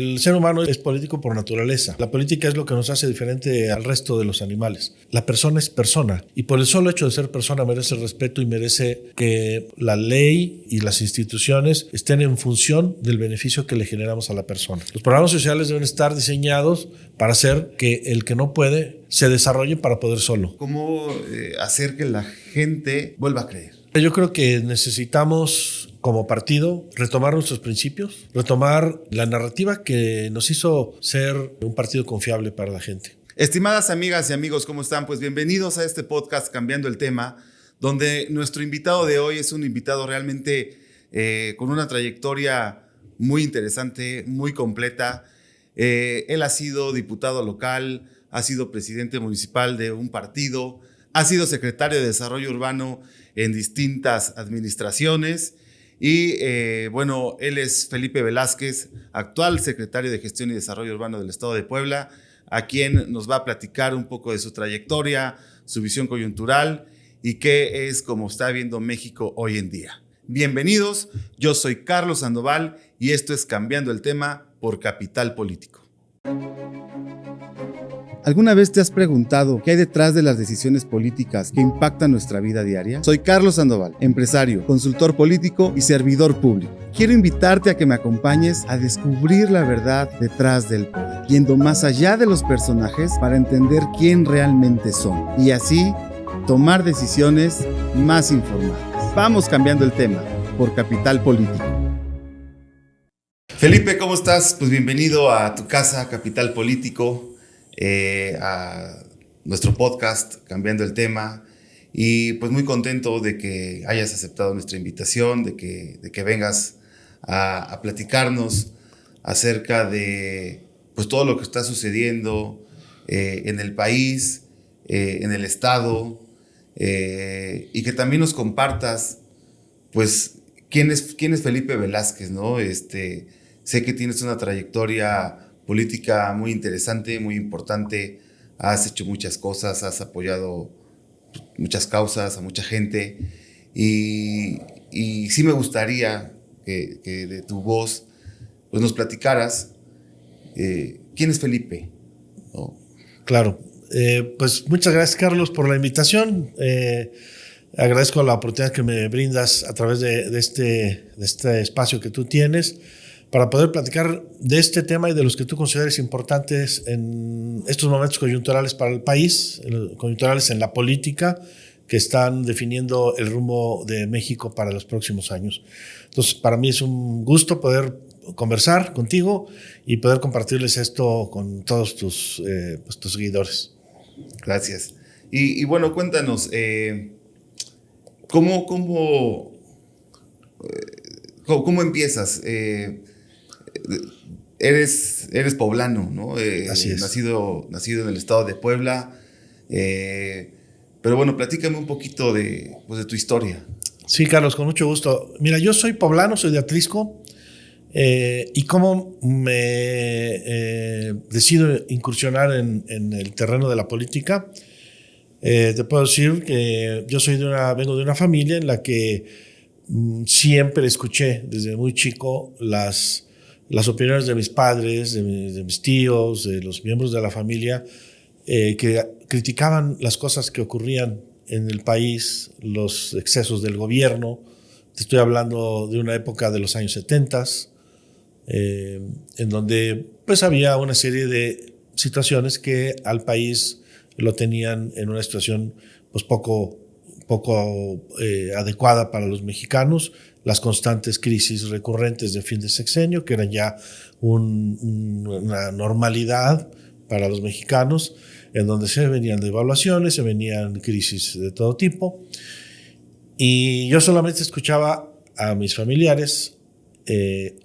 El ser humano es político por naturaleza. La política es lo que nos hace diferente al resto de los animales. La persona es persona y por el solo hecho de ser persona merece respeto y merece que la ley y las instituciones estén en función del beneficio que le generamos a la persona. Los programas sociales deben estar diseñados para hacer que el que no puede se desarrolle para poder solo. ¿Cómo hacer que la gente vuelva a creer? Yo creo que necesitamos, como partido, retomar nuestros principios, retomar la narrativa que nos hizo ser un partido confiable para la gente. Estimadas amigas y amigos, ¿cómo están? Pues bienvenidos a este podcast Cambiando el Tema, donde nuestro invitado de hoy es un invitado realmente con una trayectoria muy interesante, muy completa. Él ha sido diputado local, ha sido presidente municipal de un partido, ha sido secretario de Desarrollo Urbano en distintas administraciones y bueno, él es Felipe Velázquez, actual secretario de Gestión y Desarrollo Urbano del Estado de Puebla, a quien nos va a platicar un poco de su trayectoria, su visión coyuntural y qué es como está viendo México hoy en día. Bienvenidos, yo soy Carlos Sandoval y esto es Cambiando el Tema por Capital Político. ¿Alguna vez te has preguntado qué hay detrás de las decisiones políticas que impactan nuestra vida diaria? Soy Carlos Sandoval, empresario, consultor político y servidor público. Quiero invitarte a que me acompañes a descubrir la verdad detrás del poder, yendo más allá de los personajes para entender quién realmente son y así tomar decisiones más informadas. Vamos cambiando el tema por Capital Político. Felipe, ¿cómo estás? Pues bienvenido a tu casa, Capital Político. A nuestro podcast Cambiando el Tema y pues muy contento de que hayas aceptado nuestra invitación, de que vengas a platicarnos acerca de pues todo lo que está sucediendo en el país, en el estado y que también nos compartas pues quién es Felipe Velázquez, ¿no? Sé que tienes una trayectoria política muy interesante, muy importante, has hecho muchas cosas, has apoyado muchas causas a mucha gente y sí me gustaría que de tu voz pues nos platicaras quién es Felipe, ¿no? Claro, pues muchas gracias Carlos por la invitación, agradezco la oportunidad que me brindas a través de este espacio que tú tienes para poder platicar de este tema y de los que tú consideres importantes en estos momentos coyunturales para el país, coyunturales en la política, que están definiendo el rumbo de México para los próximos años. Entonces, para mí es un gusto poder conversar contigo y poder compartirles esto con todos tus seguidores. Gracias. Y bueno, cuéntanos, ¿cómo empiezas? Eres poblano, ¿no? Así es. Nacido en el estado de Puebla. Pero bueno, platícame un poquito de tu historia. Sí, Carlos, con mucho gusto. Mira, yo soy poblano, soy de Atlisco. Y cómo me decido incursionar en el terreno de la política. Te puedo decir que yo vengo de una familia en la que siempre escuché desde muy chico las opiniones de mis padres, de mis tíos, de los miembros de la familia, que criticaban las cosas que ocurrían en el país, los excesos del gobierno. Te estoy hablando de una época de los años 70, en donde pues había una serie de situaciones que al país lo tenían en una situación pues poco adecuada para los mexicanos, las constantes crisis recurrentes de fin de sexenio, que eran ya una normalidad para los mexicanos, en donde se venían devaluaciones, se venían crisis de todo tipo. Y yo solamente escuchaba a mis familiares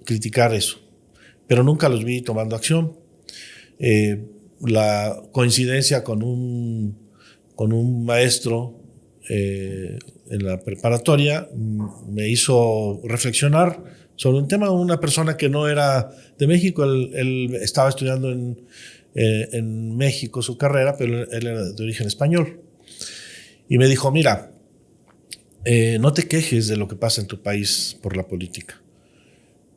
criticar eso, pero nunca los vi tomando acción. La coincidencia con un maestro en la preparatoria me hizo reflexionar sobre un tema, una persona que no era de México, él estaba estudiando en México su carrera, pero él era de origen español. Y me dijo, mira, no te quejes de lo que pasa en tu país por la política.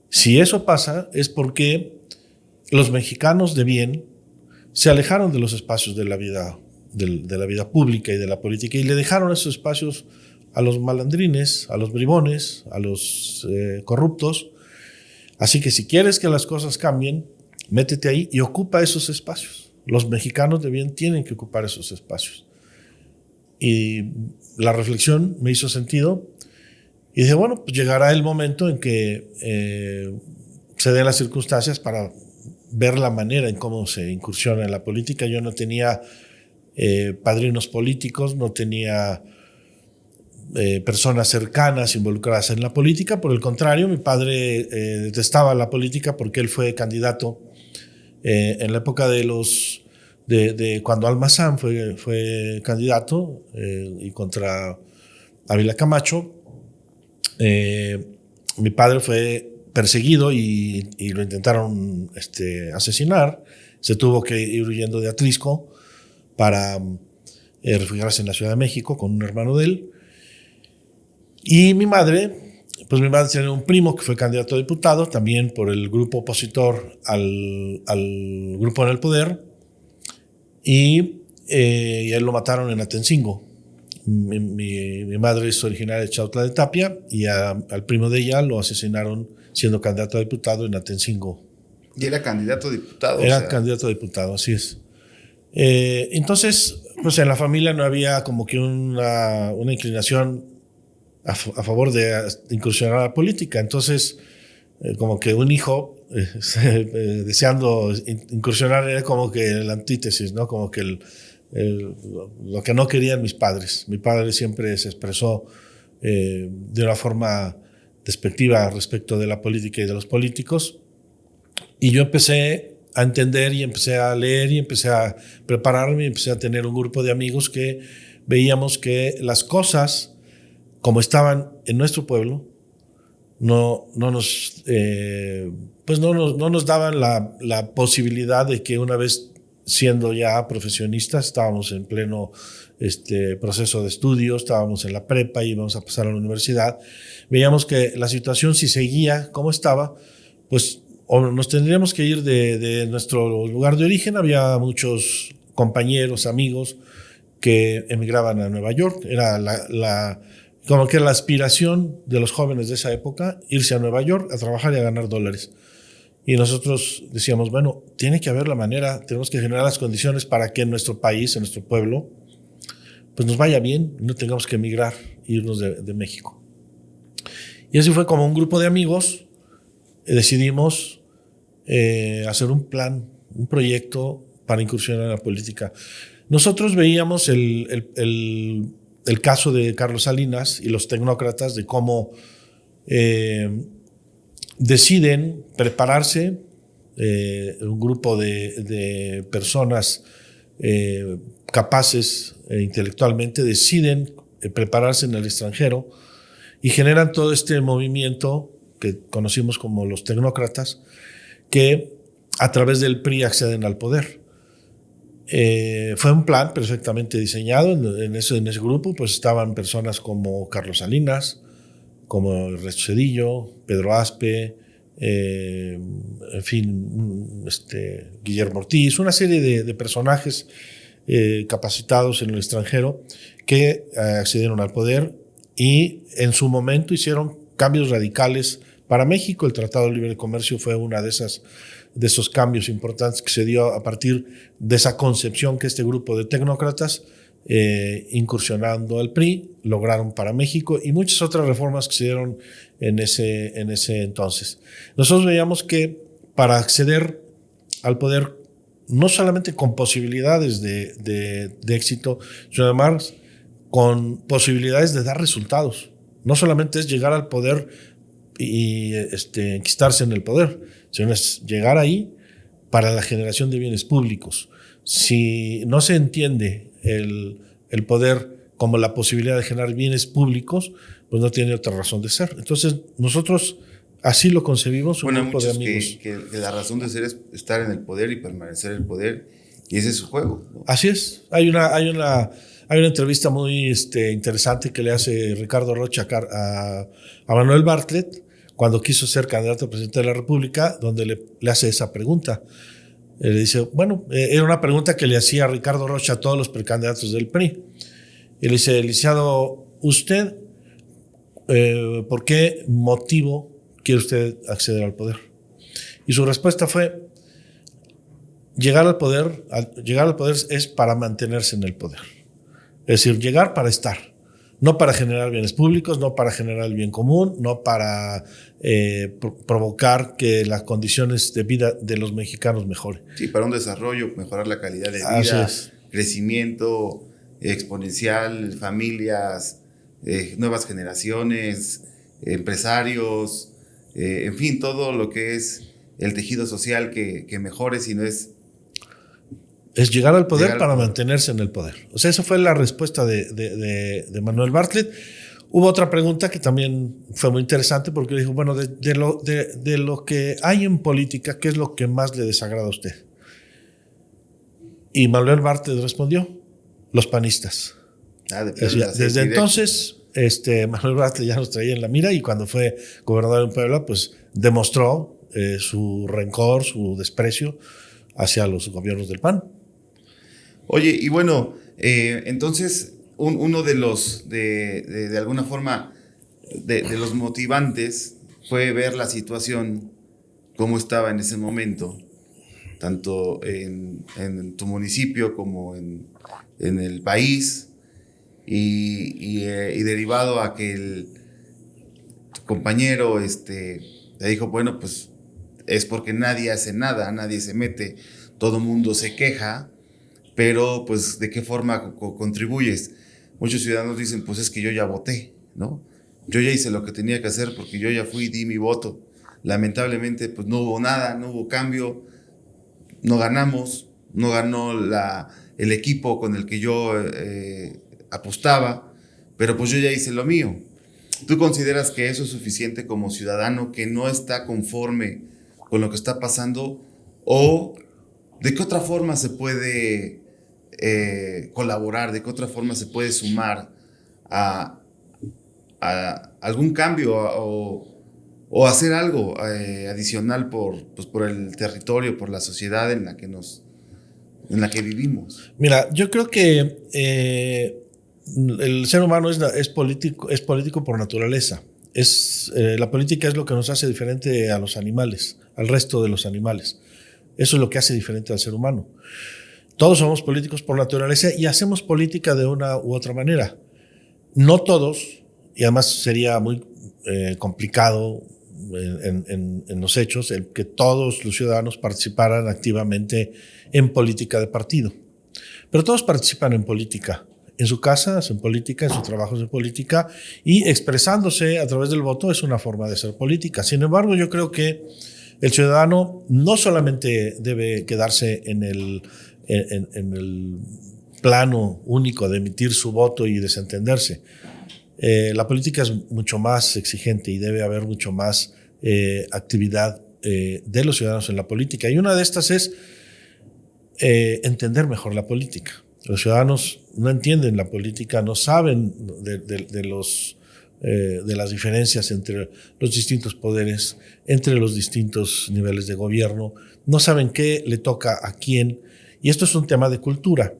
Si eso pasa es porque los mexicanos de bien se alejaron de los espacios de la vida, de la vida pública y de la política, y le dejaron esos espacios a los malandrines, a los bribones, a los corruptos. Así que si quieres que las cosas cambien, métete ahí y ocupa esos espacios. Los mexicanos de bien tienen que ocupar esos espacios. Y la reflexión me hizo sentido. Y dije, bueno, pues llegará el momento en que se den las circunstancias para ver la manera en cómo se incursiona en la política. Yo no tenía padrinos políticos, no tenía personas cercanas involucradas en la política. Por el contrario, mi padre detestaba la política porque él fue candidato en la época de cuando Almazán fue candidato y contra Ávila Camacho. Mi padre fue perseguido y lo intentaron asesinar. Se tuvo que ir huyendo de Atlisco para refugiarse en la Ciudad de México con un hermano de él. Y mi madre tenía un primo que fue candidato a diputado, también por el grupo opositor al grupo en el poder, y él lo mataron en Atencingo. Mi madre es originaria de Chautla de Tapia y al primo de ella lo asesinaron siendo candidato a diputado en Atencingo. ¿Y era candidato a diputado? Era candidato a diputado, así es. Entonces, pues en la familia no había como que una inclinación a favor de incursionar a la política. Entonces, como que un hijo deseando incursionar era como que la antítesis, ¿no? Como que lo que no querían mis padres. Mi padre siempre se expresó de una forma despectiva respecto de la política y de los políticos. Y yo empecé a entender y empecé a leer y empecé a prepararme y empecé a tener un grupo de amigos que veíamos que las cosas como estaban en nuestro pueblo no nos daban la posibilidad de que una vez siendo ya profesionistas, estábamos en pleno proceso de estudio, estábamos en la prepa y íbamos a pasar a la universidad, veíamos que la situación si seguía como estaba, pues o nos tendríamos que ir de nuestro lugar de origen. Había muchos compañeros, amigos que emigraban a Nueva York. Era como que la aspiración de los jóvenes de esa época, irse a Nueva York a trabajar y a ganar dólares. Y nosotros decíamos, bueno, tiene que haber la manera, tenemos que generar las condiciones para que en nuestro país, en nuestro pueblo, pues nos vaya bien, no tengamos que emigrar e irnos de México. Y así fue como un grupo de amigos decidimos hacer un plan, un proyecto para incursionar en la política. Nosotros veíamos el caso de Carlos Salinas y los tecnócratas, de cómo deciden prepararse, un grupo de personas capaces intelectualmente, deciden prepararse en el extranjero y generan todo este movimiento que conocimos como los tecnócratas, que a través del PRI acceden al poder. Fue un plan perfectamente diseñado. En ese grupo pues estaban personas como Carlos Salinas, como Ernesto Zedillo, Pedro Aspe, en fin, Guillermo Ortiz, una serie de personajes capacitados en el extranjero que accedieron al poder y en su momento hicieron cambios radicales para México. El Tratado de Libre Comercio fue una de esos cambios importantes que se dio a partir de esa concepción que este grupo de tecnócratas, incursionando al PRI, lograron para México, y muchas otras reformas que se dieron en ese entonces. Nosotros veíamos que para acceder al poder, no solamente con posibilidades de éxito, sino además con posibilidades de dar resultados. No solamente es llegar al poder y enquistarse en el poder, sino es llegar ahí para la generación de bienes públicos. Si no se entiende el poder como la posibilidad de generar bienes públicos, pues no tiene otra razón de ser. Entonces nosotros así lo concebimos, un grupo de amigos. Que la razón de ser es estar en el poder y permanecer en el poder, y ese es su juego, ¿no? Así es. Hay una entrevista muy interesante que le hace Ricardo Rocha a Manuel Bartlett, cuando quiso ser candidato a presidente de la República, donde le hace esa pregunta. Le dice, bueno, era una pregunta que le hacía Ricardo Rocha a todos los precandidatos del PRI. Y le dice, licenciado, usted, ¿por qué motivo quiere usted acceder al poder? Y su respuesta fue, llegar al poder es para mantenerse en el poder. Es decir, llegar para estar, no para generar bienes públicos, no para generar el bien común, no para provocar que las condiciones de vida de los mexicanos mejoren. Sí, para un desarrollo, mejorar la calidad de vida, crecimiento exponencial, familias, nuevas generaciones, empresarios, en fin, todo lo que es el tejido social que mejore, si no es... Es llegar al poder para mantenerse en el poder. O sea, esa fue la respuesta de Manuel Bartlett. Hubo otra pregunta que también fue muy interesante porque dijo, bueno, de lo que hay en política, ¿qué es lo que más le desagrada a usted? Y Manuel Bartlett respondió, los panistas. Desde entonces, Manuel Bartlett ya nos traía en la mira y cuando fue gobernador en Puebla, pues demostró su rencor, su desprecio hacia los gobiernos del PAN. Oye, y bueno, entonces uno de los, de alguna forma, de los motivantes fue ver la situación, cómo estaba en ese momento, tanto en tu municipio como en el país, y derivado a que tu compañero te dijo, bueno, pues es porque nadie hace nada, nadie se mete, todo mundo se queja, pero pues ¿de qué forma contribuyes? Muchos ciudadanos dicen, pues es que yo ya voté, ¿no? Yo ya hice lo que tenía que hacer porque yo ya fui y di mi voto. Lamentablemente, pues no hubo nada, no hubo cambio, no ganamos, no ganó el equipo con el que yo apostaba, pero pues yo ya hice lo mío. ¿Tú consideras que eso es suficiente como ciudadano que no está conforme con lo que está pasando? ¿O de qué otra forma se puede colaborar? ¿De qué otra forma se puede sumar a algún cambio o hacer algo adicional por el territorio, por la sociedad en la que vivimos? Mira, yo creo que el ser humano es político por naturaleza. La política es lo que nos hace diferente a los animales, al resto de los animales. Eso es lo que hace diferente al ser humano. Todos somos políticos por naturaleza y hacemos política de una u otra manera. No todos, y además sería muy complicado en los hechos el que todos los ciudadanos participaran activamente en política de partido. Pero todos participan en política. En su casa hacen política, en su trabajo hacen política y expresándose a través del voto es una forma de hacer política. Sin embargo, yo creo que el ciudadano no solamente debe quedarse en el plano único de emitir su voto y desentenderse. La política es mucho más exigente y debe haber mucho más actividad de los ciudadanos en la política. Y una de estas es entender mejor la política. Los ciudadanos no entienden la política, no saben de las diferencias entre los distintos poderes, entre los distintos niveles de gobierno, no saben qué le toca a quién. Y esto es un tema de cultura.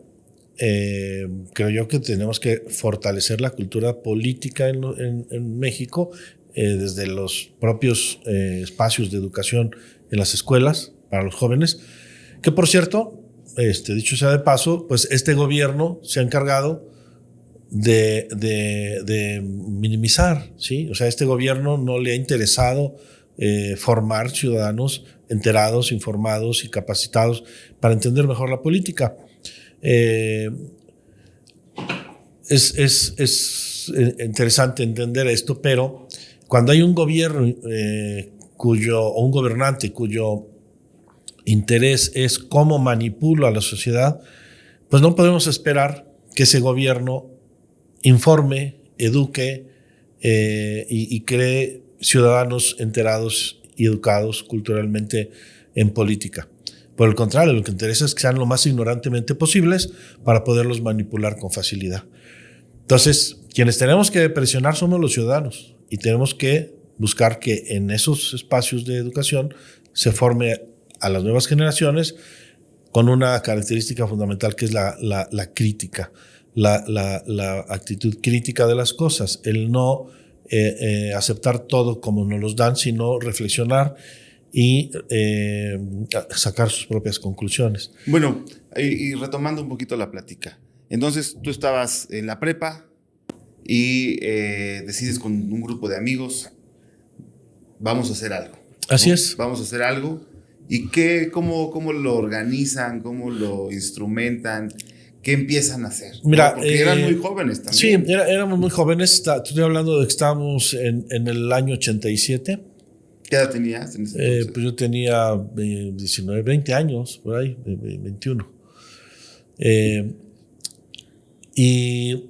Creo yo que tenemos que fortalecer la cultura política en México desde los propios espacios de educación en las escuelas para los jóvenes, que por cierto, dicho sea de paso, pues este gobierno se ha encargado de minimizar, ¿sí? O sea, este gobierno no le ha interesado formar ciudadanos enterados, informados y capacitados para entender mejor la política. Es interesante entender esto, pero cuando hay un gobierno o un gobernante cuyo interés es cómo manipulo a la sociedad, pues no podemos esperar que ese gobierno informe, eduque y cree ciudadanos enterados y educados culturalmente en política. Por el contrario, lo que interesa es que sean lo más ignorantemente posibles para poderlos manipular con facilidad. Entonces, quienes tenemos que presionar somos los ciudadanos y tenemos que buscar que en esos espacios de educación se forme a las nuevas generaciones con una característica fundamental que es la crítica, la actitud crítica de las cosas, el no aceptar todo como nos los dan, sino reflexionar y sacar sus propias conclusiones. Bueno, y retomando un poquito la plática. Entonces, tú estabas en la prepa y decides con un grupo de amigos, vamos a hacer algo. Así es. Vamos a hacer algo. ¿Y cómo lo organizan? ¿Cómo lo instrumentan? ¿Qué empiezan a hacer? Mira, porque eran muy jóvenes también. Sí, éramos muy jóvenes. Estoy hablando de que estábamos en el año 87. ¿Qué edad tenías en ese entonces? Pues yo tenía 19, 20 años, por ahí, 21. Y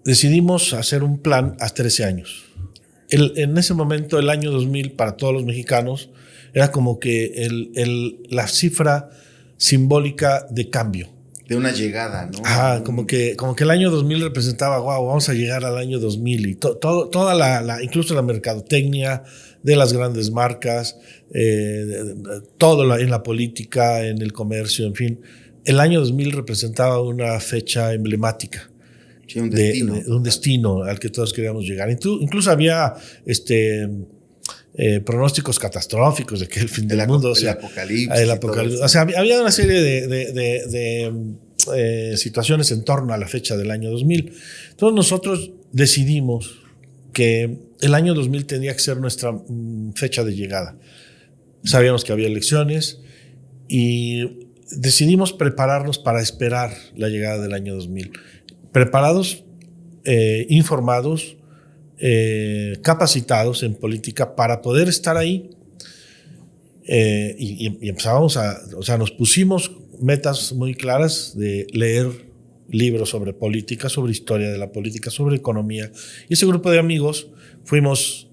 decidimos hacer un plan a 13 años. En ese momento, el año 2000, para todos los mexicanos, era como que la cifra simbólica de cambio. De una llegada, ¿no? Como que el año 2000 representaba, wow, vamos a llegar al año 2000. Y toda incluso la mercadotecnia de las grandes marcas, todo en la política, en el comercio, en fin. El año 2000 representaba una fecha emblemática. Sí, un destino. Un destino al que todos queríamos llegar. Incluso había pronósticos catastróficos de que el fin del mundo, el apocalipsis. O sea, había una serie de situaciones en torno a la fecha del año 2000. Entonces nosotros decidimos que el año 2000 tenía que ser nuestra fecha de llegada. Sabíamos que había elecciones y decidimos prepararnos para esperar la llegada del año 2000. Preparados, informados, capacitados en política para poder estar ahí y empezábamos nos pusimos metas muy claras de leer libros sobre política, sobre historia de la política, sobre economía. Y ese grupo de amigos fuimos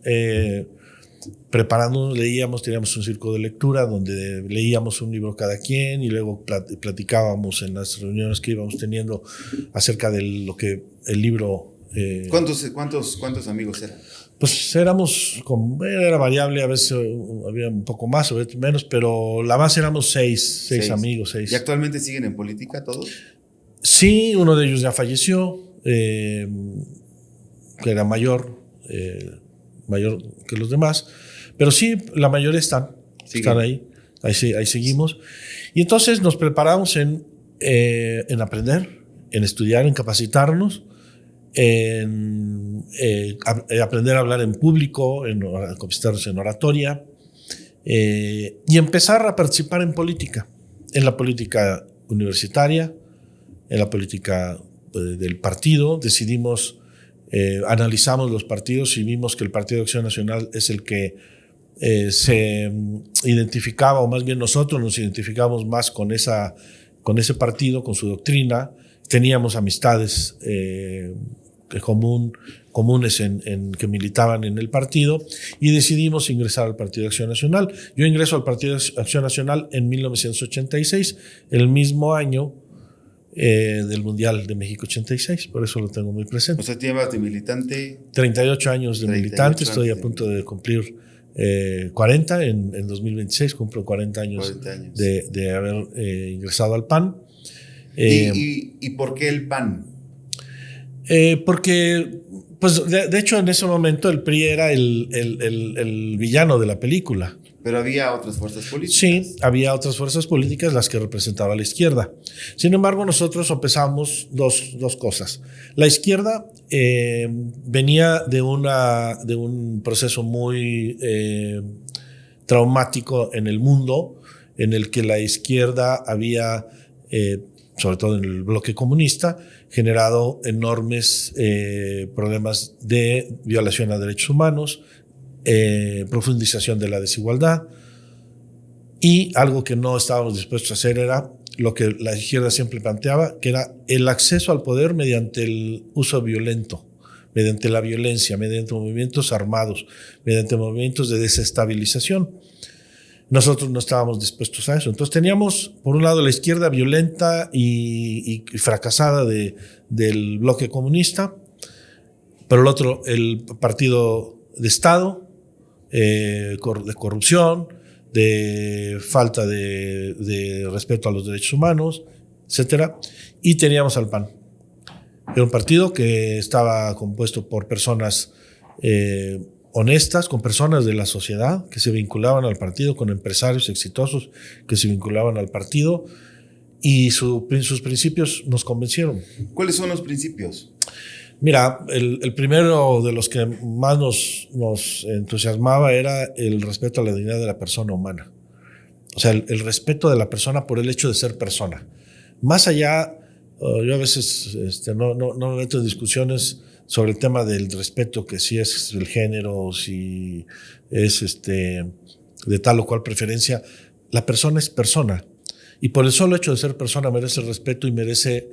preparándonos, leíamos, teníamos un círculo de lectura donde leíamos un libro cada quien y luego platicábamos en las reuniones que íbamos teniendo acerca de lo que el libro... ¿Cuántos amigos eran? Pues éramos, era variable, a veces había un poco más, a veces menos, pero la base éramos seis amigos. ¿Y actualmente siguen en política todos? Sí, uno de ellos ya falleció, que era mayor que los demás, pero sí, la mayoría están ahí seguimos. Y entonces nos preparamos en aprender, en estudiar, en capacitarnos, en aprender a hablar en público, en capacitarnos en oratoria y empezar a participar en la política universitaria, en la política del partido. Decidimos, analizamos los partidos y vimos que el Partido de Acción Nacional es el que se identificaba, o más bien nosotros nos identificamos más con ese partido, con su doctrina. Teníamos amistades comunes que militaban en el partido y decidimos ingresar al Partido de Acción Nacional. Yo ingreso al Partido de Acción Nacional en 1986, el mismo año del Mundial de México 86, por eso lo tengo muy presente. O sea, llevas de militante... 38 años de militante, estoy a punto de cumplir 40, en 2026 cumplo 40 años. De haber ingresado al PAN. ¿Y por qué el PAN? Porque, pues, de hecho, en ese momento el PRI era el villano de la película. Pero había otras fuerzas políticas. Sí, había otras fuerzas políticas, las que representaba la izquierda. Sin embargo, nosotros sopesamos dos cosas. La izquierda venía de un proceso muy traumático en el mundo, en el que la izquierda había, sobre todo en el bloque comunista, generado enormes problemas de violación a derechos humanos, profundización de la desigualdad, y algo que no estábamos dispuestos a hacer era lo que la izquierda siempre planteaba, que era el acceso al poder mediante el uso violento, mediante la violencia, mediante movimientos armados, mediante movimientos de desestabilización. Nosotros no estábamos dispuestos a eso. Entonces teníamos, por un lado, la izquierda violenta y fracasada del bloque comunista, por el otro, el Partido de Estado, de corrupción, de falta de respeto a los derechos humanos, etcétera. Y teníamos al PAN. Era un partido que estaba compuesto por personas honestas, con personas de la sociedad que se vinculaban al partido, con empresarios exitosos que se vinculaban al partido, y sus principios nos convencieron. ¿Cuáles son los principios? Mira, el primero de los que más nos entusiasmaba era el respeto a la dignidad de la persona humana. O sea, el respeto de la persona por el hecho de ser persona. Más allá, yo a veces no me meto en discusiones sobre el tema del respeto, que si es el género, si es de tal o cual preferencia. La persona es persona. Y por el solo hecho de ser persona merece respeto y merece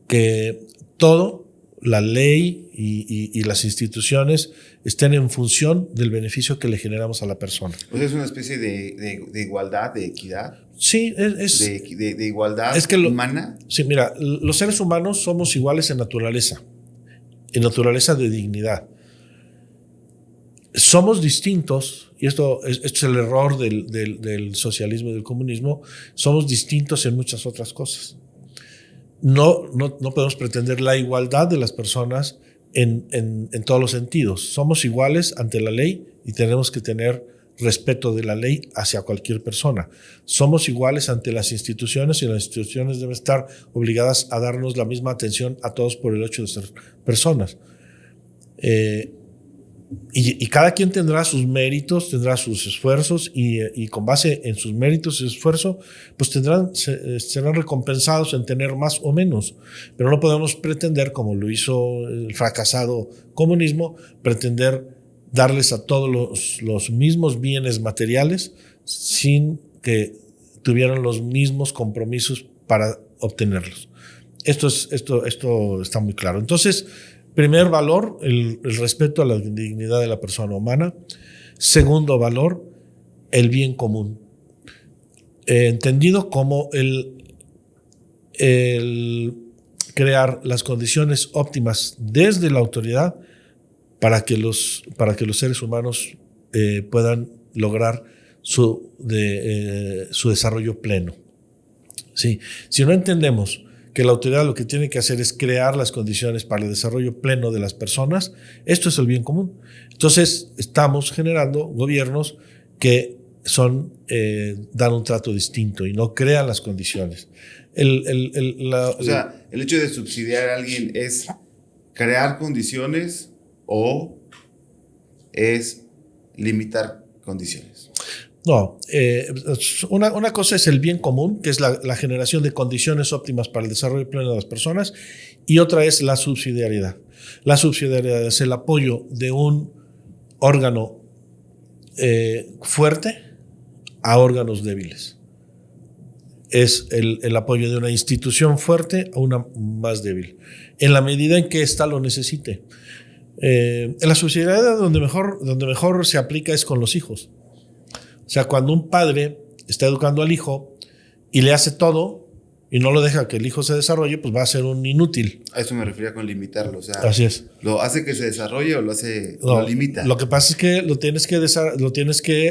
que todo, la ley y las instituciones estén en función del beneficio que le generamos a la persona. O sea, es una especie de igualdad, de equidad. Sí, de igualdad humana. Sí, mira, los seres humanos somos iguales en naturaleza de dignidad. Somos distintos, y esto es el error del socialismo y del comunismo, somos distintos en muchas otras cosas. No podemos pretender la igualdad de las personas en todos los sentidos. Somos iguales ante la ley y tenemos que tener respeto de la ley hacia cualquier persona. Somos iguales ante las instituciones y las instituciones deben estar obligadas a darnos la misma atención a todos por el hecho de ser personas. Y cada quien tendrá sus méritos, tendrá sus esfuerzos y con base en sus méritos y esfuerzo, pues serán recompensados en tener más o menos. Pero no podemos pretender, como lo hizo el fracasado comunismo, pretender darles a todos los mismos bienes materiales sin que tuvieran los mismos compromisos para obtenerlos. Esto está muy claro. Entonces, primer valor, el respeto a la dignidad de la persona humana. Segundo valor, el bien común. Entendido como el crear las condiciones óptimas desde la autoridad para que los seres humanos puedan lograr su desarrollo pleno. ¿Sí? Si no entendemos que la autoridad lo que tiene que hacer es crear las condiciones para el desarrollo pleno de las personas, esto es el bien común. Entonces, estamos generando gobiernos que dan un trato distinto y no crean las condiciones. O sea, el hecho de subsidiar a alguien es crear condiciones o es limitar condiciones. No, una cosa es el bien común, que es la generación de condiciones óptimas para el desarrollo pleno de las personas, y otra es la subsidiariedad. La subsidiariedad es el apoyo de un órgano fuerte a órganos débiles. Es el apoyo de una institución fuerte a una más débil, en la medida en que ésta lo necesite. En la subsidiariedad donde mejor se aplica es con los hijos. O sea, cuando un padre está educando al hijo y le hace todo y no lo deja que el hijo se desarrolle, pues va a ser un inútil. A eso me refería con limitarlo. O sea, así es. ¿Lo hace que se desarrolle o lo limita? Lo que pasa es que lo tienes que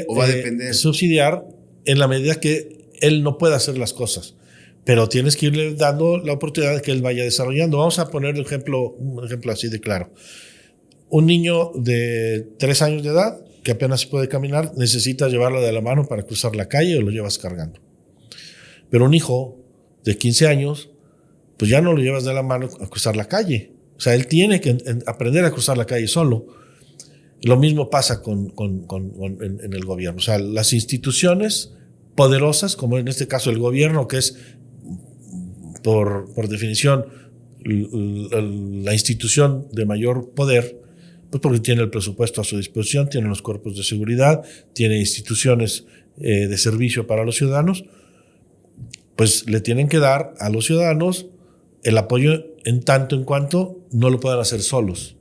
o va a depender. Subsidiar en la medida que él no pueda hacer las cosas. Pero tienes que irle dando la oportunidad de que él vaya desarrollando. Vamos a poner un ejemplo así de claro. Un niño de 3 años de edad que apenas se puede caminar, necesitas llevarlo de la mano para cruzar la calle o lo llevas cargando. Pero un hijo de 15 años, pues ya no lo llevas de la mano a cruzar la calle. O sea, él tiene que aprender a cruzar la calle solo. Lo mismo pasa en el gobierno. O sea, las instituciones poderosas, como en este caso el gobierno, que es por definición la institución de mayor poder, pues porque tiene el presupuesto a su disposición, tiene los cuerpos de seguridad, tiene instituciones de servicio para los ciudadanos, pues le tienen que dar a los ciudadanos el apoyo en tanto en cuanto no lo puedan hacer solos.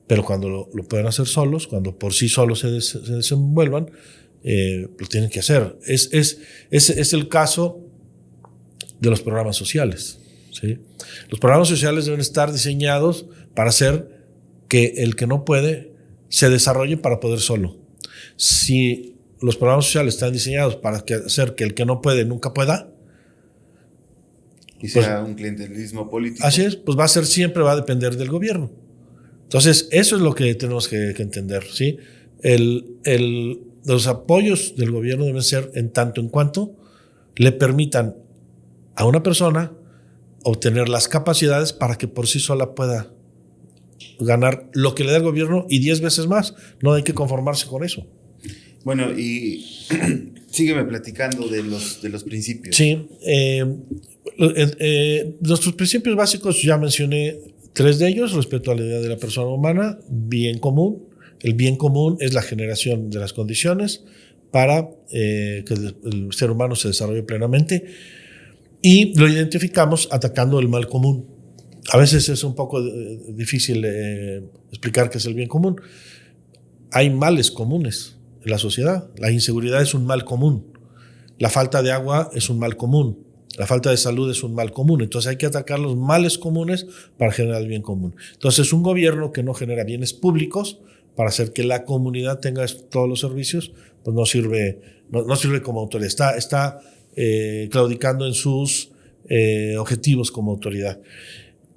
Pero cuando lo puedan hacer solos, cuando por sí solos se desenvuelvan, lo tienen que hacer. Es el caso de los programas sociales, ¿sí? Los programas sociales deben estar diseñados para hacer que el que no puede se desarrolle para poder solo. Si los programas sociales están diseñados para hacer que el que no puede nunca pueda, y sea un clientelismo político. Así es, pues siempre va a depender del gobierno. Entonces, eso es lo que tenemos que entender, ¿sí? Los apoyos del gobierno deben ser en tanto en cuanto le permitan a una persona obtener las capacidades para que por sí sola pueda ganar lo que le da el gobierno y 10 veces más. No hay que conformarse con eso. Bueno, y sígueme platicando de los principios. Sí. Nuestros principios básicos, ya mencioné 3 de ellos: respeto a la idea de la persona humana, bien común. El bien común es la generación de las condiciones para que el ser humano se desarrolle plenamente, y lo identificamos atacando el mal común. A veces es un poco difícil explicar qué es el bien común. Hay males comunes en la sociedad. La inseguridad es un mal común. La falta de agua es un mal común. La falta de salud es un mal común. Entonces hay que atacar los males comunes para generar el bien común. Entonces, un gobierno que no genera bienes públicos para hacer que la comunidad tenga todos los servicios, pues no sirve como autoridad. Está claudicando en sus objetivos como autoridad.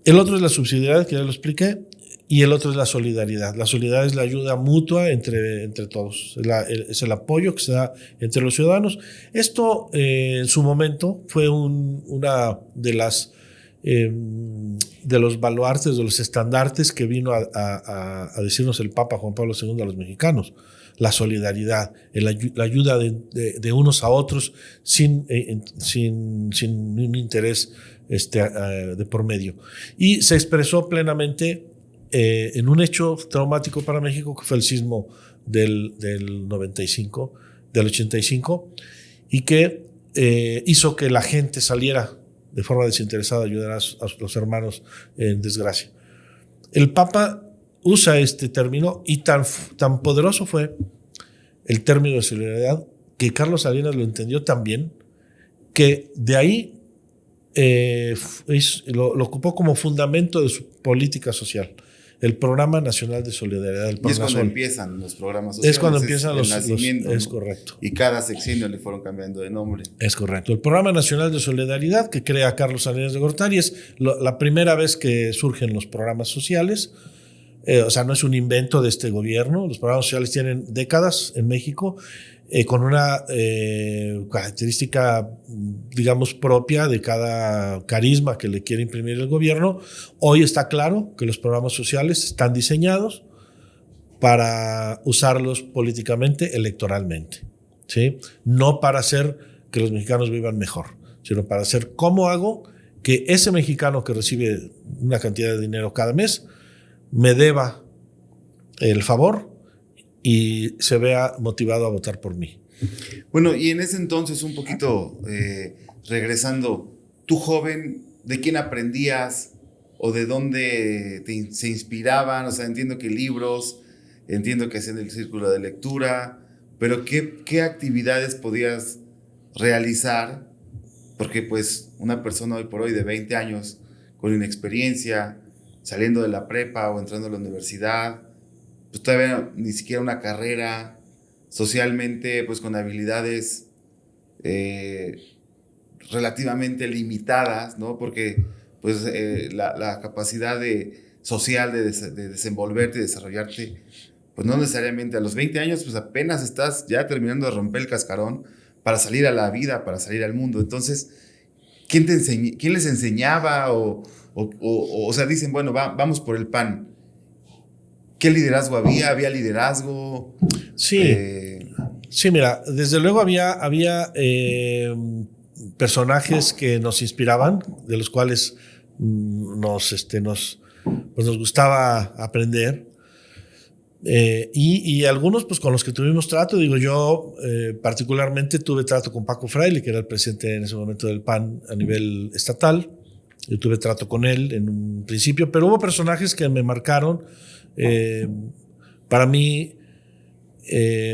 El otro es la subsidiariedad, que ya lo expliqué, y el otro es la solidaridad. La solidaridad es la ayuda mutua entre todos, es el apoyo que se da entre los ciudadanos. Esto en su momento fue una de los baluartes, de los estandartes que vino a decirnos el Papa Juan Pablo II a los mexicanos. La solidaridad, la ayuda de unos a otros sin un interés de por medio. Y se expresó plenamente en un hecho traumático para México, que fue el sismo del 95, del 85, y que hizo que la gente saliera de forma desinteresada a ayudar a los hermanos en desgracia. El Papa usa este término, y tan poderoso fue el término de solidaridad que Carlos Salinas lo entendió tan bien, que de ahí lo ocupó como fundamento de su política social. El Programa Nacional de Solidaridad. Y es cuando empiezan los programas sociales. Es cuando empiezan el nacimiento, es ¿no? Correcto. Y cada sexenio le fueron cambiando de nombre. Es correcto. El Programa Nacional de Solidaridad, que crea Carlos Salinas de Gortari, es la primera vez que surgen los programas sociales. O sea, no es un invento de este gobierno. Los programas sociales tienen décadas en México, con una característica, digamos, propia de cada carisma que le quiere imprimir el gobierno. Hoy está claro que los programas sociales están diseñados para usarlos políticamente, electoralmente, ¿sí? No para hacer que los mexicanos vivan mejor, sino para hacer cómo hago que ese mexicano que recibe una cantidad de dinero cada mes me deba el favor y se vea motivado a votar por mí. Bueno, y en ese entonces, un poquito regresando, tú joven, ¿de quién aprendías o de dónde se inspiraban? O sea, entiendo que libros, entiendo que hacían el círculo de lectura, pero ¿qué actividades podías realizar? Porque pues una persona hoy por hoy de 20 años con inexperiencia, saliendo de la prepa o entrando a la universidad, pues todavía ni siquiera una carrera, socialmente pues con habilidades relativamente limitadas, ¿no? Porque pues la capacidad social de desenvolverte y desarrollarte, pues no necesariamente a los 20 años, pues apenas estás ya terminando de romper el cascarón para salir a la vida, para salir al mundo. Entonces, ¿quién les enseñaba? O sea, dicen, bueno, vamos por el PAN. ¿Qué liderazgo había? ¿Había liderazgo? Sí, sí, mira, desde luego había personajes que nos inspiraban, de los cuales nos gustaba aprender, y algunos pues con los que tuvimos trato. Digo, yo particularmente tuve trato con Paco Fraile, que era el presidente en ese momento del PAN a nivel estatal. Yo tuve trato con él en un principio, pero hubo personajes que me marcaron. Para mí,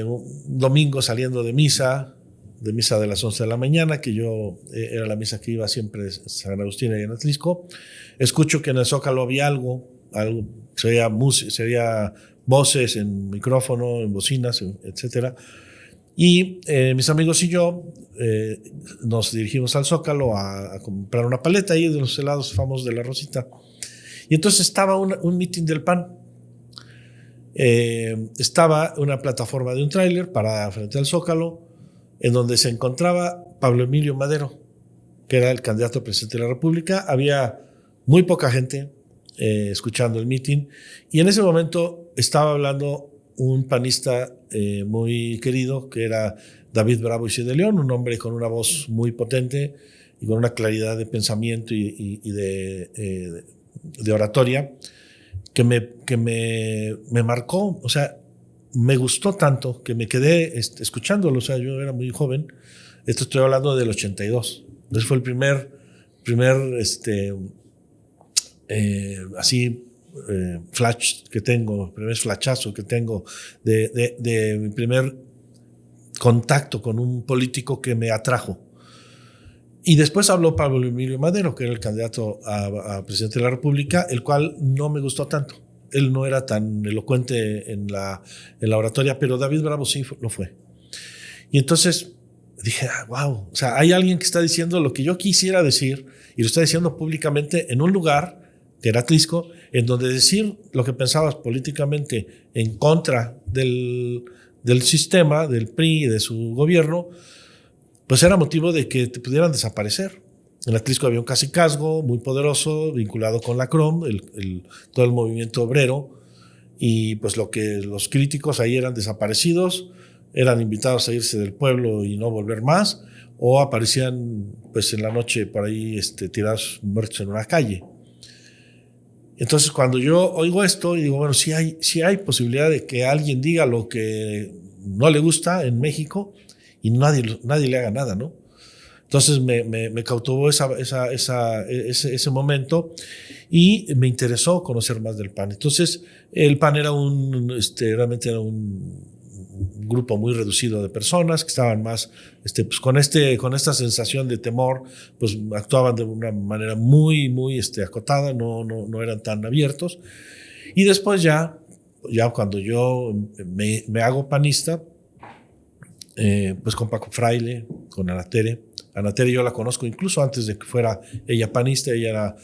un domingo saliendo de misa de las 11 de la mañana, que yo era la misa que iba siempre de San Agustín y en Atlisco, escucho que en el Zócalo había algo sería voces, en micrófono, en bocinas, etcétera. Y mis amigos y yo nos dirigimos al Zócalo a comprar una paleta ahí de los helados famosos de la Rosita. Y entonces estaba un meeting del PAN. Estaba una plataforma de un tráiler para frente al Zócalo, en donde se encontraba Pablo Emilio Madero, que era el candidato a presidente de la República. Había muy poca gente escuchando el meeting, y en ese momento estaba hablando un panista muy querido, que era David Bravo y de León, un hombre con una voz muy potente y con una claridad de pensamiento y de oratoria que me marcó. O sea, me gustó tanto que me quedé escuchándolo. O sea, yo era muy joven. Esto estoy hablando del 82. Entonces fue el primer flash que tengo, el primer flashazo que tengo de mi primer contacto con un político que me atrajo. Y después habló Pablo Emilio Madero, que era el candidato a presidente de la República, el cual no me gustó tanto. Él no era tan elocuente en la oratoria, pero David Bravo sí lo fue. Y entonces dije, wow, o sea, hay alguien que está diciendo lo que yo quisiera decir y lo está diciendo públicamente en un lugar que era Atlisco, en donde decir lo que pensabas políticamente en contra del sistema, del PRI y de su gobierno, pues era motivo de que te pudieran desaparecer. En Atlisco había un cacicazgo muy poderoso vinculado con la CROM, todo el movimiento obrero, y pues los críticos ahí eran desaparecidos, eran invitados a irse del pueblo y no volver más, o aparecían pues en la noche por ahí tirados muertos en una calle. Entonces cuando yo oigo esto y digo, bueno, sí hay posibilidad de que alguien diga lo que no le gusta en México y nadie le haga nada, ¿no? Entonces me cautivó ese momento y me interesó conocer más del PAN. Entonces el PAN era realmente era un grupo muy reducido de personas que estaban más con esta sensación de temor, pues actuaban de una manera muy acotada, no eran tan abiertos. Y después ya cuando yo me hago panista, pues con Paco Fraile, con Ana Tere yo la conozco incluso antes de que fuera ella panista. Ella era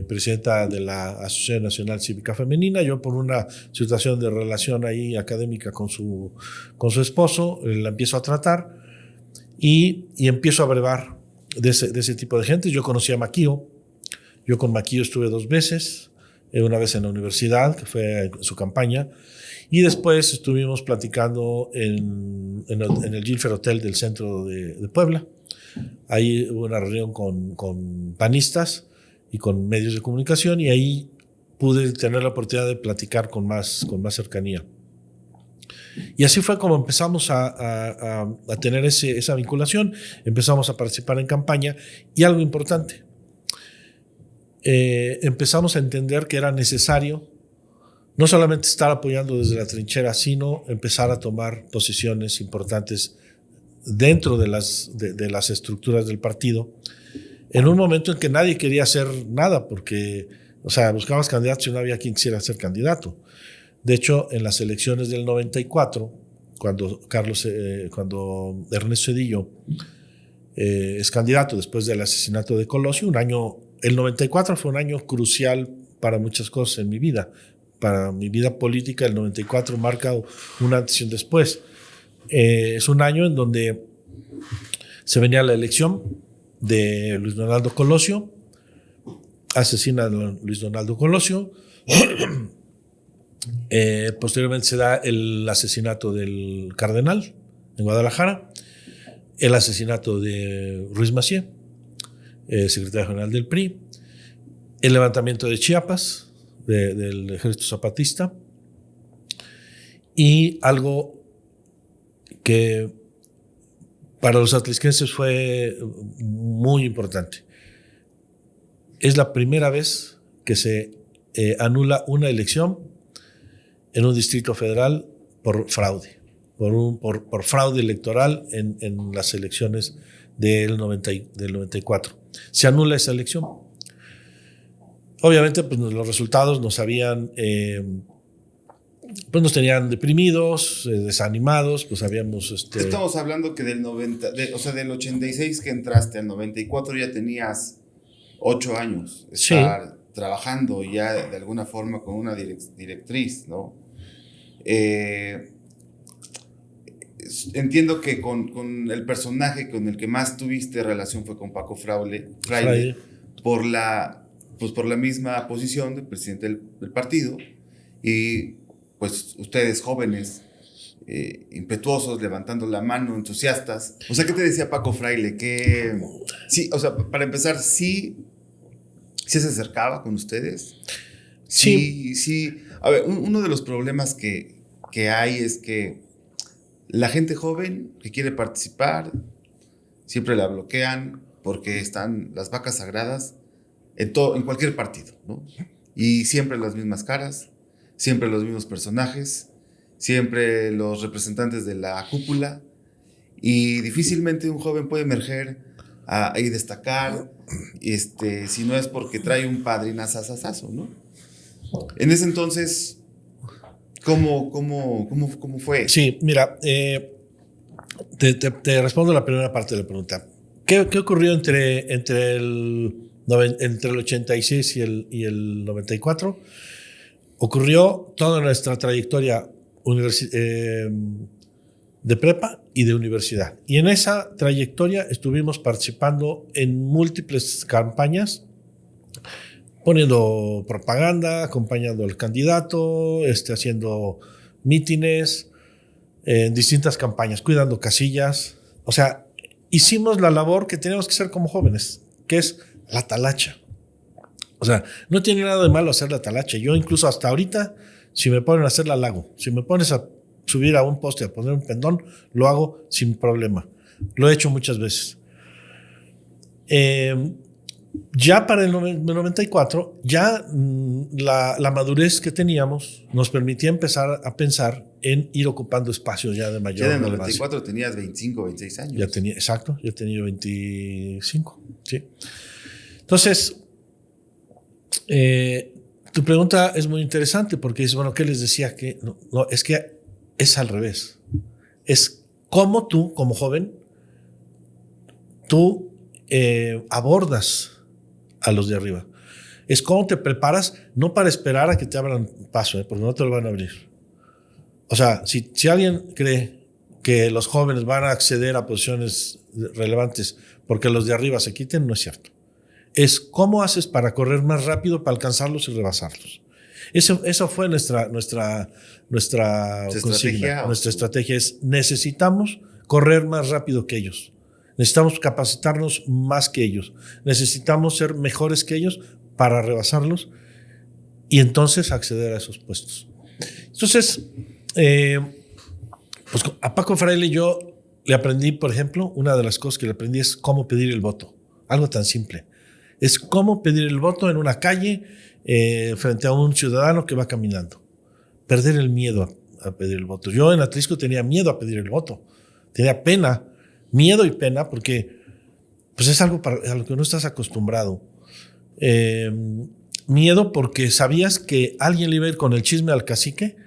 presidenta de la Asociación Nacional Cívica Femenina. Yo, por una situación de relación ahí académica con su esposo, la empiezo a tratar y empiezo a brevar de ese tipo de gente. Yo conocí a Maquío. Yo con Maquío estuve 2 veces, una vez en la universidad, que fue en su campaña, y después estuvimos platicando en el Gilfer Hotel del centro de Puebla. Ahí hubo una reunión con panistas y con medios de comunicación, y ahí pude tener la oportunidad de platicar con más cercanía. Y así fue como empezamos a tener esa vinculación, empezamos a participar en campaña, y algo importante, empezamos a entender que era necesario no solamente estar apoyando desde la trinchera, sino empezar a tomar posiciones importantes dentro de las estructuras del partido, en un momento en que nadie quería hacer nada, porque, o sea, buscabas candidatos y no había quien quisiera ser candidato. De hecho, en las elecciones del 94, cuando Ernesto Zedillo es candidato después del asesinato de Colosio, el 94 fue un año crucial para muchas cosas en mi vida. Para mi vida política, el 94 marca un antes y un después. Es un año en donde se venía la elección de Luis Donaldo Colosio, asesina a Luis Donaldo Colosio. Posteriormente se da el asesinato del cardenal en Guadalajara, el asesinato de Ruiz Massieu, secretario general del PRI, el levantamiento de Chiapas del Ejército Zapatista, y algo que para los atlisquenses fue muy importante. Es la primera vez que se anula una elección en un distrito federal por fraude, por fraude electoral en las elecciones del 94. Se anula esa elección. Obviamente, pues los resultados nos habían pues nos tenían deprimidos, desanimados, pues habíamos... Estamos hablando que del 90, o sea, del 86 que entraste al 94 ya tenías 8 años estar trabajando ya de alguna forma con una directriz, ¿no? Entiendo que con el personaje con el que más tuviste relación fue con Paco Fraile. Por la misma posición de presidente del partido, y pues ustedes jóvenes, impetuosos, levantando la mano, entusiastas. O sea, ¿qué te decía Paco Fraile? Que sí, o sea, para empezar, sí se acercaba con ustedes. Sí. A ver, uno de los problemas que hay es que la gente joven que quiere participar siempre la bloquean porque están las vacas sagradas en cualquier partido, ¿no? Y siempre las mismas caras, siempre los mismos personajes, siempre los representantes de la cúpula, y difícilmente un joven puede emerger y destacar, si no es porque trae un padrinazazazo, ¿no? En ese entonces, ¿cómo fue? Sí, mira, te respondo la primera parte de la pregunta. ¿Qué ocurrió entre el 86 y el 94? Ocurrió toda nuestra trayectoria de prepa y de universidad. Y en esa trayectoria estuvimos participando en múltiples campañas, poniendo propaganda, acompañando al candidato, haciendo mítines, en distintas campañas, cuidando casillas. O sea, hicimos la labor que tenemos que hacer como jóvenes, que es la talacha. O sea, no tiene nada de malo hacer la talacha. Yo incluso hasta ahorita, si me ponen a hacerla, la hago. Si me pones a subir a un poste, a poner un pendón, lo hago sin problema. Lo he hecho muchas veces. Ya para el 94, ya la madurez que teníamos nos permitía empezar a pensar en ir ocupando espacios ya de mayor. Ya en el 94 tenías 25, 26 años. Ya tenía 25, sí. Entonces, tu pregunta es muy interesante porque es, bueno, ¿qué les decía? Que no, es que es al revés. Es cómo tú, como joven, tú abordas a los de arriba. Es cómo te preparas, no para esperar a que te abran paso, porque no te lo van a abrir. O sea, si alguien cree que los jóvenes van a acceder a posiciones relevantes porque los de arriba se quiten, no es cierto. Es cómo haces para correr más rápido, para alcanzarlos y rebasarlos. Eso fue nuestra consigna. Nuestra estrategia es: necesitamos correr más rápido que ellos. Necesitamos capacitarnos más que ellos. Necesitamos ser mejores que ellos para rebasarlos y entonces acceder a esos puestos. Entonces, pues a Paco Fraile yo le aprendí, por ejemplo, una de las cosas que le aprendí es cómo pedir el voto. Algo tan simple. Es cómo pedir el voto en una calle frente a un ciudadano que va caminando. Perder el miedo a pedir el voto. Yo en Atlisco tenía miedo a pedir el voto. Tenía pena, miedo y pena, porque pues es algo a lo que no estás acostumbrado. Miedo porque sabías que alguien le iba a ir con el chisme al cacique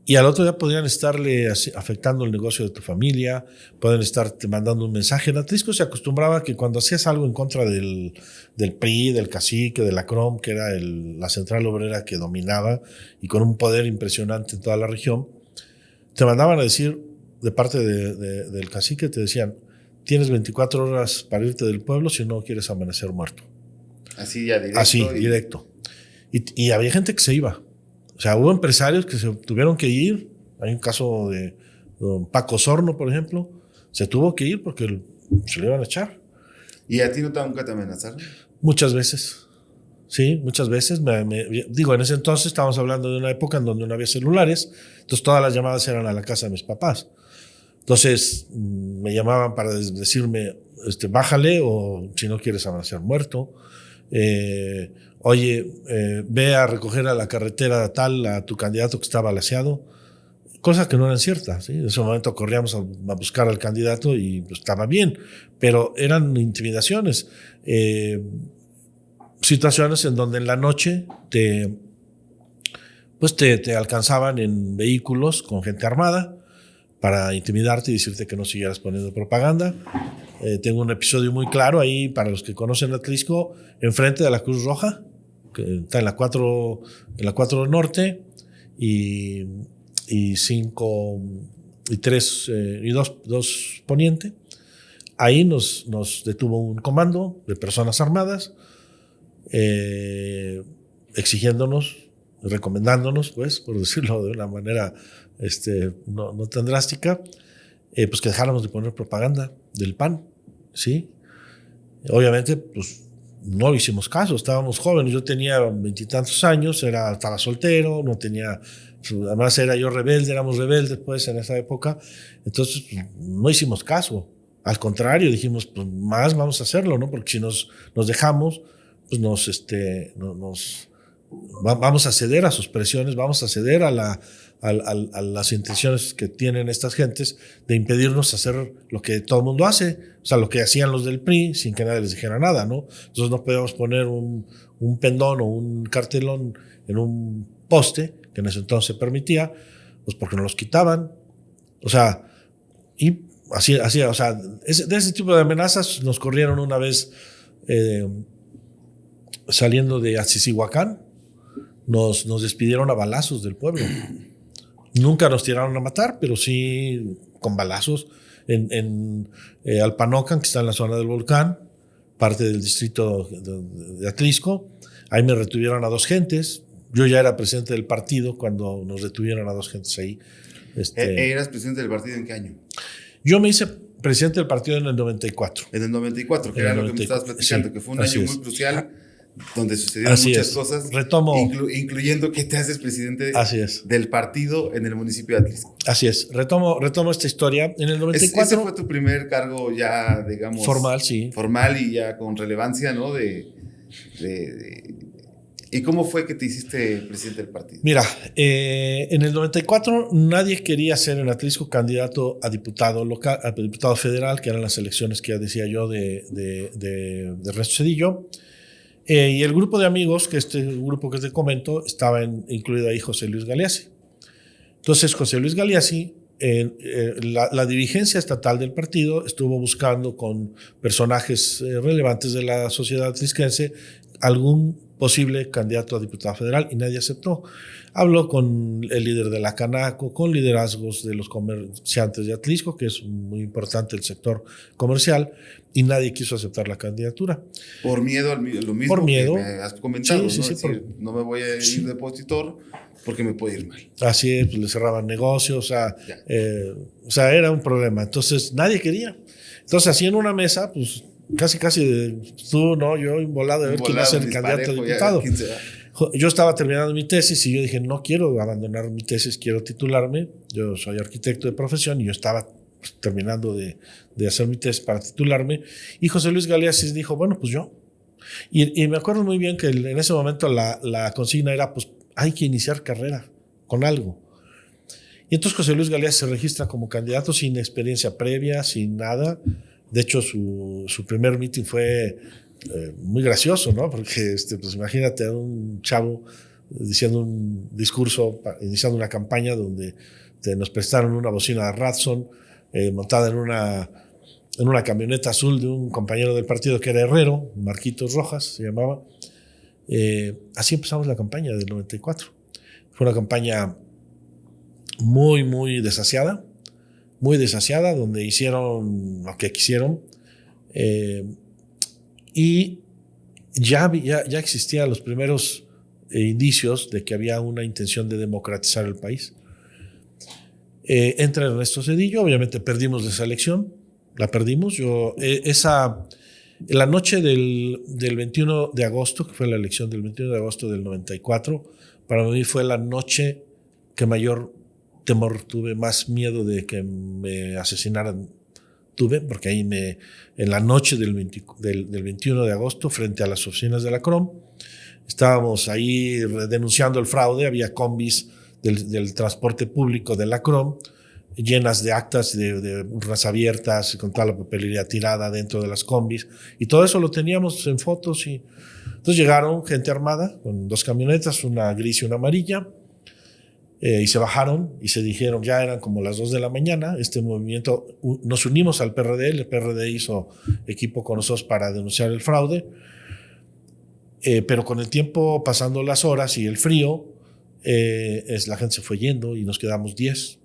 y al otro día podrían estarle afectando el negocio de tu familia, pueden estarte mandando un mensaje. En Atlisco se acostumbraba que cuando hacías algo en contra del PRI, del cacique, de la CROM, que era la central obrera que dominaba y con un poder impresionante en toda la región, te mandaban a decir de parte del cacique, te decían: tienes 24 horas para irte del pueblo si no quieres amanecer muerto. Así ya directo. Así, directo. Y había gente que se iba. O sea, hubo empresarios que se tuvieron que ir. Hay un caso de don Paco Sorno, por ejemplo. Se tuvo que ir porque se lo iban a echar. ¿Y a ti nunca te amenazaron? Muchas veces. Sí, muchas veces. Digo, en ese entonces estábamos hablando de una época en donde no había celulares. Entonces todas las llamadas eran a la casa de mis papás. Entonces me llamaban para decirme: bájale, o si no quieres amanecer muerto. Oye, ve a recoger a la carretera tal a tu candidato que está balaceado. Cosas que no eran ciertas, ¿sí? En ese momento corríamos a buscar al candidato y pues, estaba bien, pero eran intimidaciones. Situaciones en donde en la noche pues te alcanzaban en vehículos con gente armada para intimidarte y decirte que no siguieras poniendo propaganda. Tengo un episodio muy claro ahí para los que conocen Atlisco, enfrente de la Cruz Roja, que está en la 4 Norte y 5 y 3 y 2 Poniente. Ahí nos detuvo un comando de personas armadas, exigiéndonos, recomendándonos, pues, por decirlo de una manera no tan drástica, pues que dejáramos de poner propaganda del PAN, ¿sí? Obviamente, pues no hicimos caso, estábamos jóvenes, yo tenía 20 y tantos años, estaba soltero, no tenía, además era yo rebelde, éramos rebeldes pues en esa época, entonces pues, no hicimos caso, al contrario, dijimos, pues más vamos a hacerlo, ¿no? Porque si nos dejamos, pues vamos a ceder a sus presiones, vamos a ceder a las intenciones que tienen estas gentes de impedirnos hacer lo que todo el mundo hace, o sea, lo que hacían los del PRI sin que nadie les dijera nada, ¿no? Entonces no podíamos poner un pendón o un cartelón en un poste, que en ese entonces se permitía, pues porque nos los quitaban, o sea, y así, o sea, de ese tipo de amenazas nos corrieron una vez saliendo de Atsisihuacán, nos despidieron a balazos del pueblo. Nunca nos tiraron a matar, pero sí con balazos en Alpanocan, que está en la zona del volcán, parte del distrito de Atlisco. Ahí me retuvieron a 2 gentes. Yo ya era presidente del partido cuando nos retuvieron a 2 gentes ahí. ¿Eras presidente del partido en qué año? Yo me hice presidente del partido en el 94. En el 94, que era lo que me estabas platicando, sí, que fue un año muy crucial, donde sucedieron muchas cosas. Retomo. Incluyendo que te haces presidente del partido en el municipio de Atlisco. Así es. Retomo esta historia. En el 94. Ese fue tu primer cargo ya, digamos. Formal, sí. Formal y ya con relevancia, ¿no? ¿Y cómo fue que te hiciste presidente del partido? Mira, en el 94 nadie quería ser en Atlisco candidato a diputado local, a diputado federal, que eran las elecciones que decía yo de Ernesto Zedillo. Y el grupo de amigos, grupo que te comento, estaba incluido ahí José Luis Galeazzi. Entonces, José Luis Galeazzi, la dirigencia estatal del partido estuvo buscando con personajes relevantes de la sociedad atlisquense algún posible candidato a diputado federal y nadie aceptó. Habló con el líder de la Canaco, con liderazgos de los comerciantes de Atlisco, que es muy importante el sector comercial, y nadie quiso aceptar la candidatura. Por miedo a lo mismo por miedo, que me has comentado, sí, ¿no? Sí, es decir, no me voy a ir de opositor porque me puede ir mal. Así es, pues le cerraban negocios, o sea, era un problema. Entonces nadie quería. Entonces así en una mesa, pues casi tú, no, yo volado de ver quién va a ser el candidato a diputado. Yo estaba terminando mi tesis y yo dije, no quiero abandonar mi tesis, quiero titularme. Yo soy arquitecto de profesión y yo estaba terminando de hacer mi tesis para titularme. Y José Luis Galeazzi dijo, bueno, pues yo. Y me acuerdo muy bien que en ese momento la consigna era, pues hay que iniciar carrera con algo. Y entonces José Luis Galeazzi se registra como candidato sin experiencia previa, sin nada. De hecho, su primer meeting fue muy gracioso, ¿no? Porque pues imagínate a un chavo diciendo un discurso, iniciando una campaña donde nos prestaron una bocina Radson montada en una camioneta azul de un compañero del partido que era herrero, Marquitos Rojas se llamaba. Así empezamos la campaña del 94. Fue una campaña muy, muy desasiada, donde hicieron lo que quisieron. Y ya existían los primeros indicios de que había una intención de democratizar el país. Entra Ernesto Zedillo, obviamente perdimos esa elección, la perdimos. La noche del 21 de agosto, que fue la elección del 21 de agosto del 94, para mí fue la noche que mayor temor tuve, más miedo de que me asesinaran tuve, porque ahí en la noche del 21 de agosto, frente a las oficinas de la CROM, estábamos ahí denunciando el fraude, había combis del transporte público de la CROM, llenas de actas de urnas abiertas, con toda la papelería tirada dentro de las combis, y todo eso lo teníamos en fotos. Y entonces llegaron gente armada con 2 camionetas, una gris y una amarilla, y se bajaron y se dijeron, ya eran como las 2 de la mañana, este movimiento, nos unimos al PRD, el PRD hizo equipo con nosotros para denunciar el fraude, pero con el tiempo, pasando las horas y el frío, la gente se fue yendo y nos quedamos 10.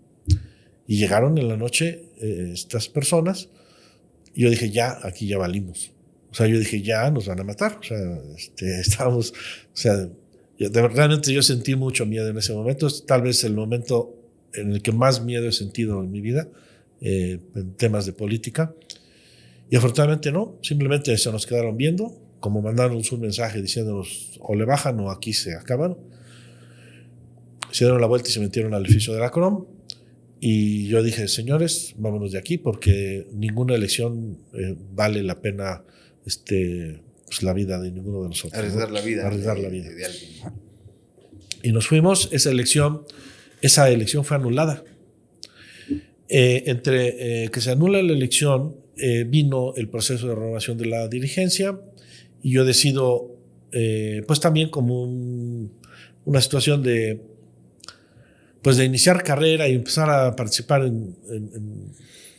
Y llegaron en la noche estas personas y yo dije, ya, aquí ya valimos. O sea, yo dije, ya nos van a matar. O sea, estábamos, o sea, realmente yo sentí mucho miedo en ese momento. Es tal vez el momento en el que más miedo he sentido en mi vida, en temas de política. Y afortunadamente no, simplemente se nos quedaron viendo, como mandaron un mensaje diciéndonos o le bajan o aquí se acaban. Se dieron la vuelta y se metieron al edificio de la CROM. Y yo dije, señores, vámonos de aquí porque ninguna elección vale la pena pues la vida de ninguno de nosotros. Arriesgar la vida. Arriesgar la vida. De alguien. Y nos fuimos. Esa elección fue anulada. Entre que se anula la elección, vino el proceso de renovación de la dirigencia y yo decido, pues también como una situación de iniciar carrera y empezar a participar en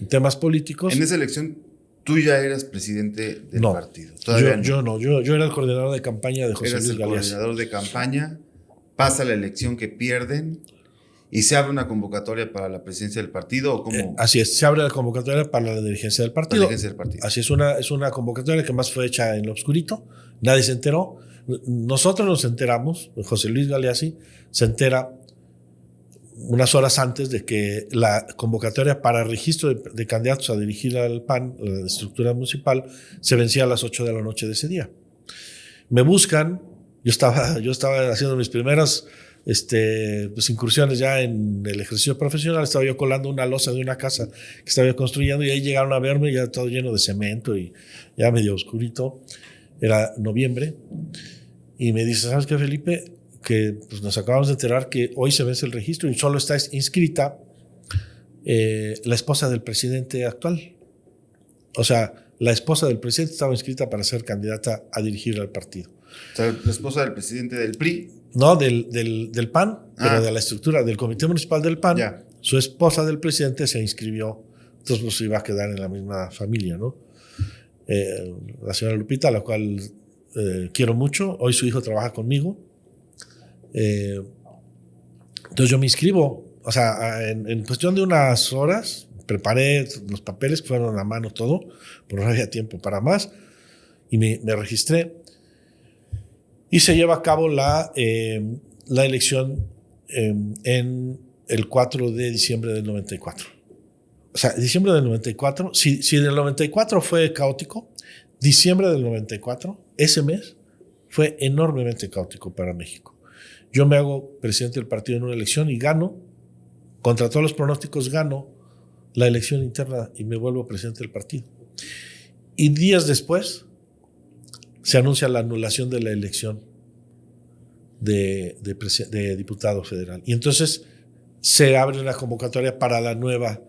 temas políticos. En esa elección, ¿tú ya eras presidente del partido? Todavía no. Yo era el coordinador de campaña de José Luis Galeazzi. Eras el coordinador de campaña, pasa la elección que pierden y se abre una convocatoria para la presidencia del partido. ¿O cómo? Así es, se abre la convocatoria para la dirigencia del partido. Así es, una convocatoria que más fue hecha en lo oscurito, nadie se enteró. Nosotros nos enteramos, José Luis Galeazzi se entera unas horas antes de que la convocatoria para registro de candidatos a dirigir al PAN, la estructura municipal, se vencía a las 8 de la noche de ese día. Me buscan, yo estaba haciendo mis primeras pues incursiones ya en el ejercicio profesional, estaba yo colando una losa de una casa que estaba yo construyendo y ahí llegaron a verme ya todo lleno de cemento y ya medio oscurito. Era noviembre y me dice, ¿sabes qué, Felipe? Que pues, nos acabamos de enterar que hoy se vence el registro y solo está inscrita la esposa del presidente actual. O sea, la esposa del presidente estaba inscrita para ser candidata a dirigir al partido. O sea, la esposa del presidente del PRI. No, del PAN, pero de la estructura del Comité Municipal del PAN. Ya. Su esposa del presidente se inscribió, entonces pues iba a quedar en la misma familia, ¿no? La señora Lupita, a la cual quiero mucho, hoy su hijo trabaja conmigo. Entonces yo me inscribo, o sea, en cuestión de unas horas, preparé los papeles, fueron a mano todo, pero no había tiempo para más, y me registré. Y se lleva a cabo la elección en el 4 de diciembre del 94. O sea, diciembre del 94, si del 94 fue caótico, diciembre del 94, ese mes, fue enormemente caótico para México. Yo me hago presidente del partido en una elección y gano, contra todos los pronósticos gano la elección interna y me vuelvo presidente del partido. Y días después se anuncia la anulación de la elección de diputado federal. Y entonces se abre una convocatoria para la nueva.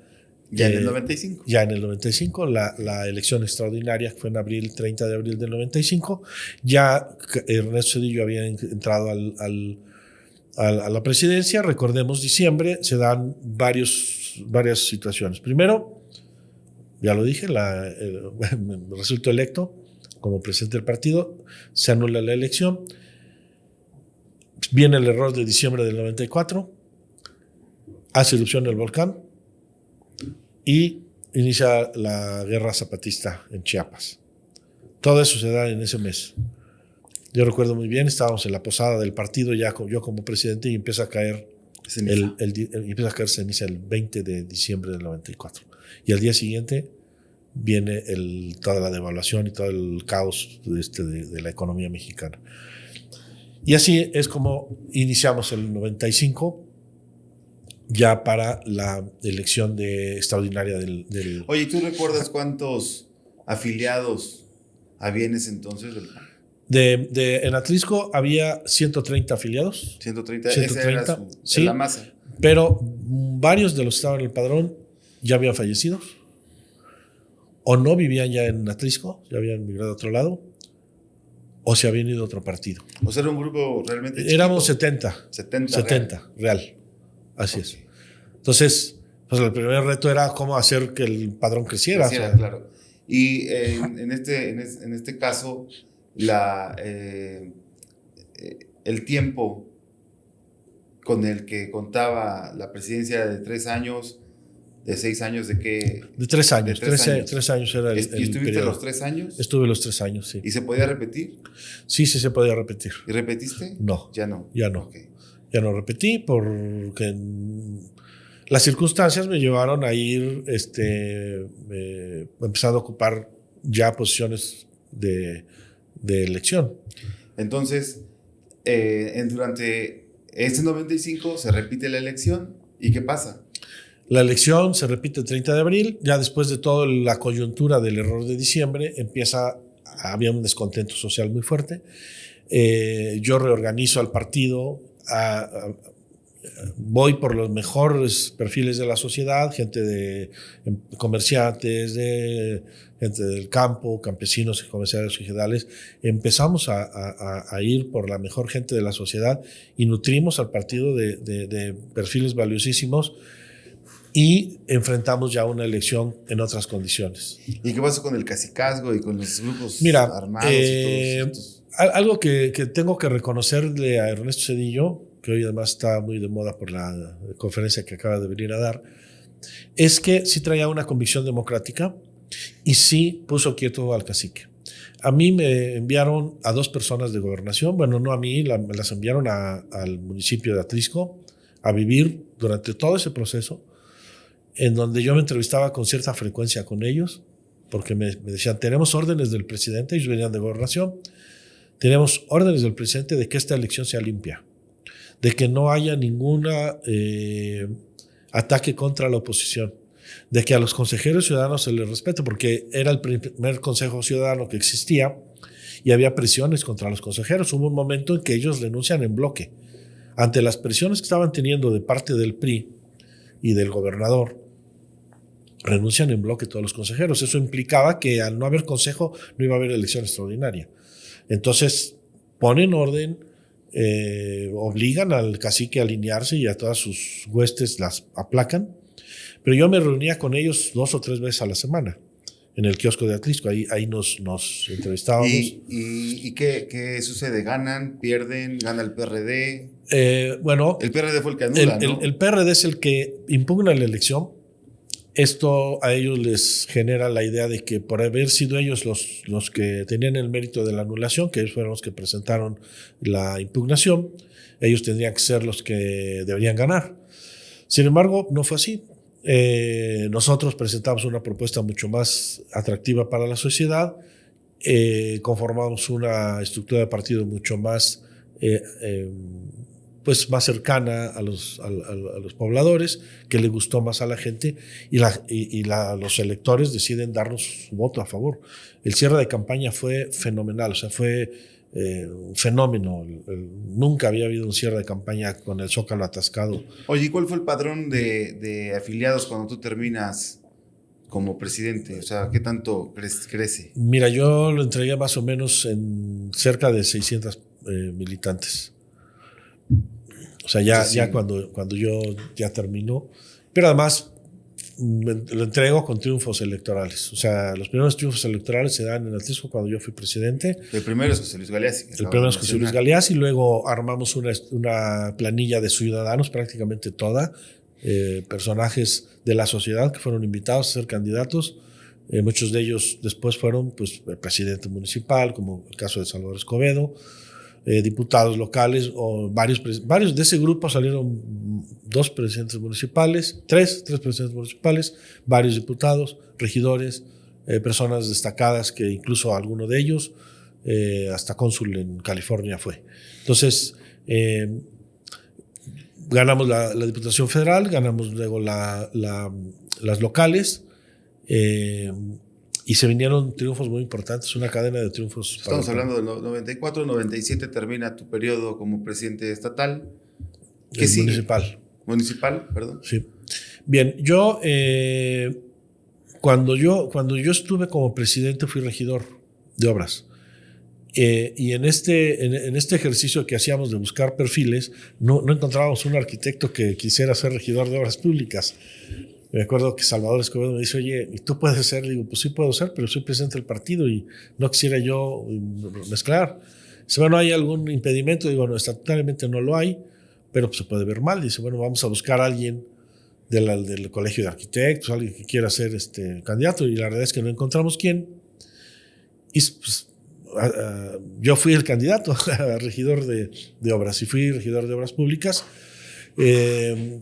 Ya en el 95. Ya en el 95, la elección extraordinaria fue en 30 de abril del 95. Ya Ernesto Zedillo había entrado a la presidencia. Recordemos, diciembre, se dan varias situaciones. Primero, ya lo dije, resultó electo como presidente del partido, se anula la elección, viene el error de diciembre del 94, hace erupción el volcán y inicia la guerra zapatista en Chiapas. Todo eso se da en ese mes. Yo recuerdo muy bien, estábamos en la posada del partido, yo como presidente, y empieza a caer ceniza el 20 de diciembre del 94. Y al día siguiente viene toda la devaluación y todo el caos de la economía mexicana. Y así es como iniciamos el 95, ya para la elección extraordinaria del... Oye, ¿tú recuerdas cuántos afiliados había en ese entonces? En Atlisco había 130 afiliados. 130, esa era sí, la masa. Pero varios de los que estaban en el padrón ya habían fallecido o no vivían ya en Atlisco, ya habían migrado a otro lado, o se habían ido a otro partido. O sea, era un grupo realmente chiquito. Éramos 70 real. real. Así es. Entonces, pues el primer reto era cómo hacer que el padrón creciera. Claro. Y en este caso, el tiempo con el que contaba la presidencia de 3 años, de 6 años, ¿de qué? De 3 años. De 3 años. 3 años era ¿Y estuviste periodo. los 3 años? Estuve los 3 años, sí. ¿Y se podía repetir? Sí, se podía repetir. ¿Y repetiste? No. Ya no. Ya no. Okay. Ya no repetí porque las circunstancias me llevaron a ir empezando a ocupar ya posiciones de elección. Entonces, durante este 95 se repite la elección. ¿Y qué pasa? La elección se repite el 30 de abril. Ya después de toda la coyuntura del error de diciembre, había un descontento social muy fuerte. Yo reorganizo al partido, voy por los mejores perfiles de la sociedad, gente de comerciantes, gente del campo, campesinos y comerciantes regionales. Empezamos a ir por la mejor gente de la sociedad y nutrimos al partido de perfiles valiosísimos y enfrentamos ya una elección en otras condiciones. ¿Y qué pasó con el cacicazgo y con los grupos armados y todos estos? Algo que tengo que reconocerle a Ernesto Zedillo, que hoy además está muy de moda por la conferencia que acaba de venir a dar, es que sí traía una convicción democrática y sí puso quieto al cacique. A mí me enviaron a 2 personas de gobernación, bueno, no a mí, me las enviaron al municipio de Atlisco a vivir durante todo ese proceso, en donde yo me entrevistaba con cierta frecuencia con ellos, porque me decían, tenemos órdenes del presidente, ellos venían de gobernación, tenemos órdenes del presidente de que esta elección sea limpia, de que no haya ningún ataque contra la oposición, de que a los consejeros ciudadanos se les respete, porque era el primer consejo ciudadano que existía y había presiones contra los consejeros. Hubo un momento en que ellos renuncian en bloque. Ante las presiones que estaban teniendo de parte del PRI y del gobernador, renuncian en bloque todos los consejeros. Eso implicaba que al no haber consejo no iba a haber elección extraordinaria. Entonces ponen orden, obligan al cacique a alinearse y a todas sus huestes las aplacan. Pero yo me reunía con ellos 2 o 3 veces a la semana en el kiosco de Atlisco. Ahí nos entrevistábamos. ¿Y qué sucede? ¿Ganan? ¿Pierden? ¿Gana el PRD? Bueno, el PRD fue el que anula, ¿no? El PRD es el que impugna la elección. Esto a ellos les genera la idea de que por haber sido ellos los que tenían el mérito de la anulación, que ellos fueron los que presentaron la impugnación, ellos tendrían que ser los que deberían ganar. Sin embargo, no fue así. Nosotros presentamos una propuesta mucho más atractiva para la sociedad, conformamos una estructura de partido mucho más pues más cercana a los pobladores, que le gustó más a la gente, y los electores deciden darnos su voto a favor. El cierre de campaña fue fenomenal, o sea, fue un fenómeno. Nunca había habido un cierre de campaña con el Zócalo atascado. Oye, ¿y cuál fue el padrón de afiliados cuando tú terminas como presidente? O sea, ¿qué tanto crece? Mira, yo lo entregué más o menos en cerca de 600 militantes. O sea, ya cuando yo ya terminó. Pero además lo entrego con triunfos electorales. O sea, los primeros triunfos electorales se dan en Atlisco cuando yo fui presidente. El primero es José Luis Galeazzi. El primero es José Luis Galeazzi. Luego armamos una planilla de ciudadanos, prácticamente toda, personajes de la sociedad que fueron invitados a ser candidatos. Muchos de ellos después fueron pues, el presidente municipal, como el caso de Salvador Escobedo. Diputados locales o varios de ese grupo salieron 2 presidentes municipales, tres presidentes municipales, varios diputados, regidores, personas destacadas que incluso alguno de ellos hasta cónsul en California fue. Entonces ganamos la Diputación Federal, ganamos luego las locales. Y se vinieron triunfos muy importantes, una cadena de triunfos. Estamos hablando del 94, 97 termina tu periodo como presidente estatal. ¿Qué sigue? Municipal. Municipal, perdón. Sí. Bien, yo cuando yo estuve como presidente fui regidor de obras Y en este ejercicio que hacíamos de buscar perfiles, no encontrábamos un arquitecto que quisiera ser regidor de obras públicas. Me acuerdo que Salvador Escobedo me dice, oye, ¿y tú puedes ser? Le digo, pues sí puedo ser, pero soy presidente del partido y no quisiera yo mezclar. Dice, bueno, ¿hay algún impedimento? Digo, no, estatutariamente no lo hay, pero pues, se puede ver mal. Dice, bueno, vamos a buscar a alguien del colegio de arquitectos, alguien que quiera ser candidato, y la verdad es que no encontramos quién. Y pues, yo fui el candidato a regidor de obras, y fui regidor de obras públicas.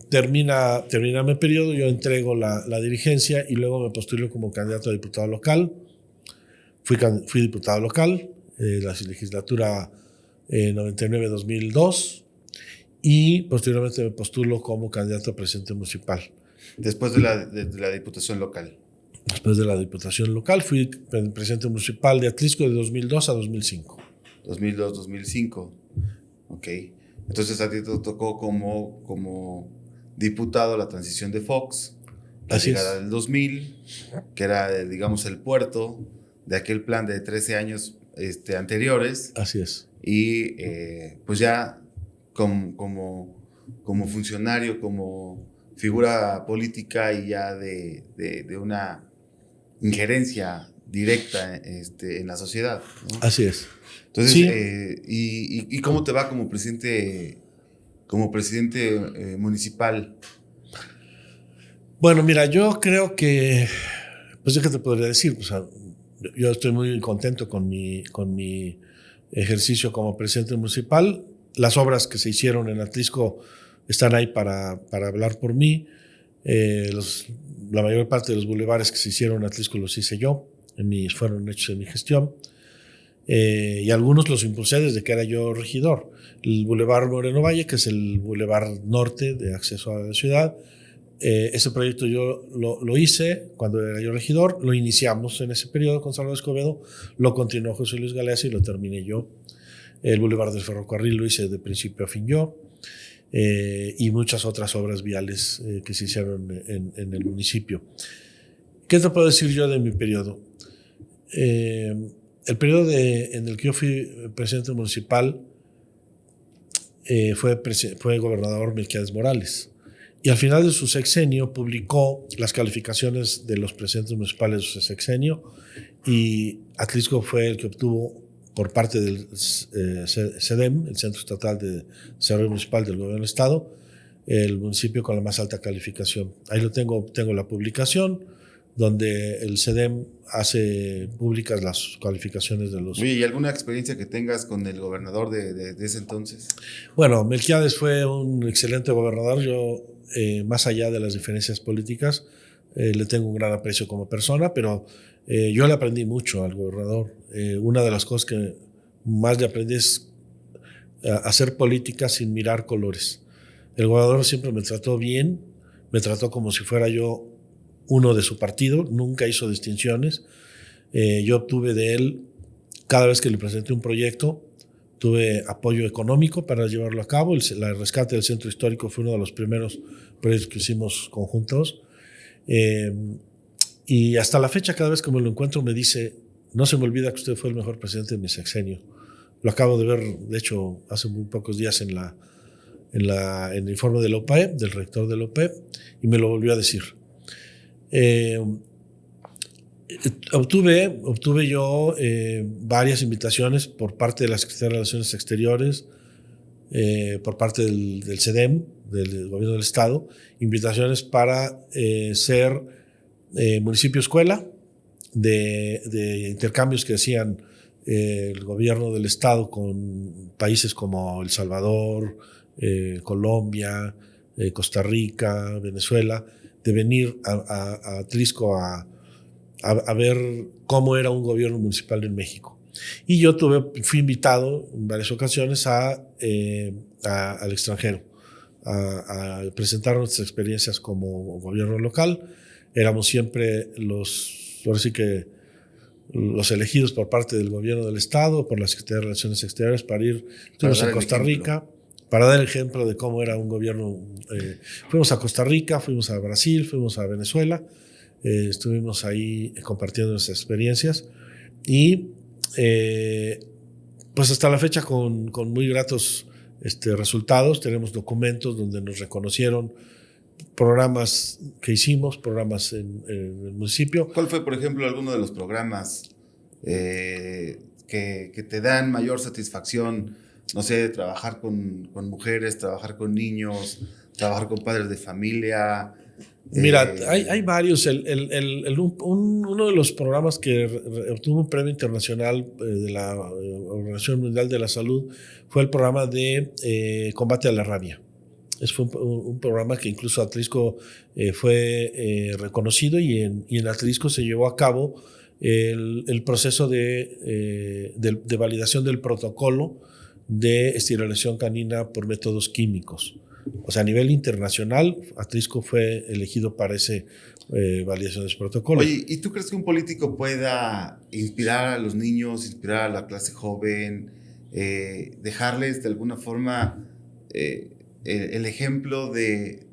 Termina mi periodo, yo entrego la dirigencia y luego me postulo como candidato a diputado local. Fui diputado local, la legislatura 99-2002, y posteriormente me postulo como candidato a presidente municipal. Después de la diputación local. Después de la diputación local, fui presidente municipal de Atlisco de 2002 a 2005. 2002-2005, ok. Entonces a ti te tocó como diputado la transición de Fox, la llegada del 2000, que era, digamos, el puerto de aquel plan de 13 años anteriores. Así es. Y pues ya como funcionario, como figura política y ya de una injerencia directa en la sociedad, ¿no? Así es. Entonces, sí. ¿Y cómo te va como presidente municipal? Bueno, mira, yo creo que, pues, ¿qué te podría decir? Pues, yo estoy muy contento con mi ejercicio como presidente municipal. Las obras que se hicieron en Atlisco están ahí para hablar por mí. La mayor parte de los bulevares que se hicieron en Atlisco los hice yo, fueron hechos en mi gestión. Y algunos los impulsé desde que era yo regidor. El Boulevard Moreno Valle, que es el Boulevard Norte de acceso a la ciudad, ese proyecto yo lo hice cuando era yo regidor, lo iniciamos en ese periodo con Salvador Escobedo, lo continuó José Luis Galeazzi y lo terminé yo. El Boulevard del Ferrocarril lo hice de principio a fin yo, y muchas otras obras viales que se hicieron en el municipio. ¿Qué te puedo decir yo de mi periodo? El periodo en el que yo fui presidente municipal fue gobernador Melquiades Morales, y al final de su sexenio publicó las calificaciones de los presidentes municipales de su sexenio, y Atlisco fue el que obtuvo, por parte del CEDEM, el Centro Estatal de Desarrollo Municipal del Gobierno del Estado, el municipio con la más alta calificación. Ahí tengo la publicación, donde el CEDEM hace públicas las calificaciones de los... Oye, ¿y alguna experiencia que tengas con el gobernador de ese entonces? Bueno, Melquiades fue un excelente gobernador. Yo, más allá de las diferencias políticas, le tengo un gran aprecio como persona, pero yo le aprendí mucho al gobernador. Una de las cosas que más le aprendí es hacer política sin mirar colores. El gobernador siempre me trató bien, me trató como si fuera yo uno de su partido, nunca hizo distinciones. Yo obtuve de él, cada vez que le presenté un proyecto, tuve apoyo económico para llevarlo a cabo. El rescate del centro histórico fue uno de los primeros proyectos que hicimos conjuntos. Y hasta la fecha, cada vez que me lo encuentro, me dice, no se me olvida que usted fue el mejor presidente de mi sexenio. Lo acabo de ver, de hecho, hace muy pocos días en el informe del OPE, del rector del OPE, y me lo volvió a decir. Obtuve yo varias invitaciones por parte de la Secretaría de Relaciones Exteriores, por parte del CEDEM, del Gobierno del Estado, invitaciones para ser municipio escuela de intercambios que hacían el Gobierno del Estado con países como El Salvador, Colombia, Costa Rica, Venezuela, de venir a Atlisco a ver cómo era un gobierno municipal en México. Y yo fui invitado en varias ocasiones al extranjero a presentar nuestras experiencias como gobierno local. Éramos siempre los elegidos por parte del gobierno del Estado, por la Secretaría de Relaciones Exteriores, para ir. Estuvimos en Costa Rica para dar el ejemplo de cómo era un gobierno. Fuimos a Costa Rica, fuimos a Brasil, fuimos a Venezuela, estuvimos ahí compartiendo nuestras experiencias, y Pues hasta la fecha con muy gratos resultados. Tenemos documentos donde nos reconocieron programas que hicimos, programas en el municipio. ¿Cuál fue, por ejemplo, alguno de los programas que te dan mayor satisfacción? No sé, trabajar con mujeres, trabajar con niños, trabajar con padres de familia. Mira, hay varios. Uno de los programas que obtuvo un premio internacional de la Organización Mundial de la Salud fue el programa de combate a la rabia. Fue un programa que incluso Atlisco fue reconocido y en Atlisco se llevó a cabo el proceso de validación del protocolo de esterilización canina por métodos químicos. O sea, a nivel internacional, Atlisco fue elegido para esa validación de ese protocolo. Oye, ¿y tú crees que un político pueda inspirar a los niños, inspirar a la clase joven, dejarles de alguna forma el ejemplo de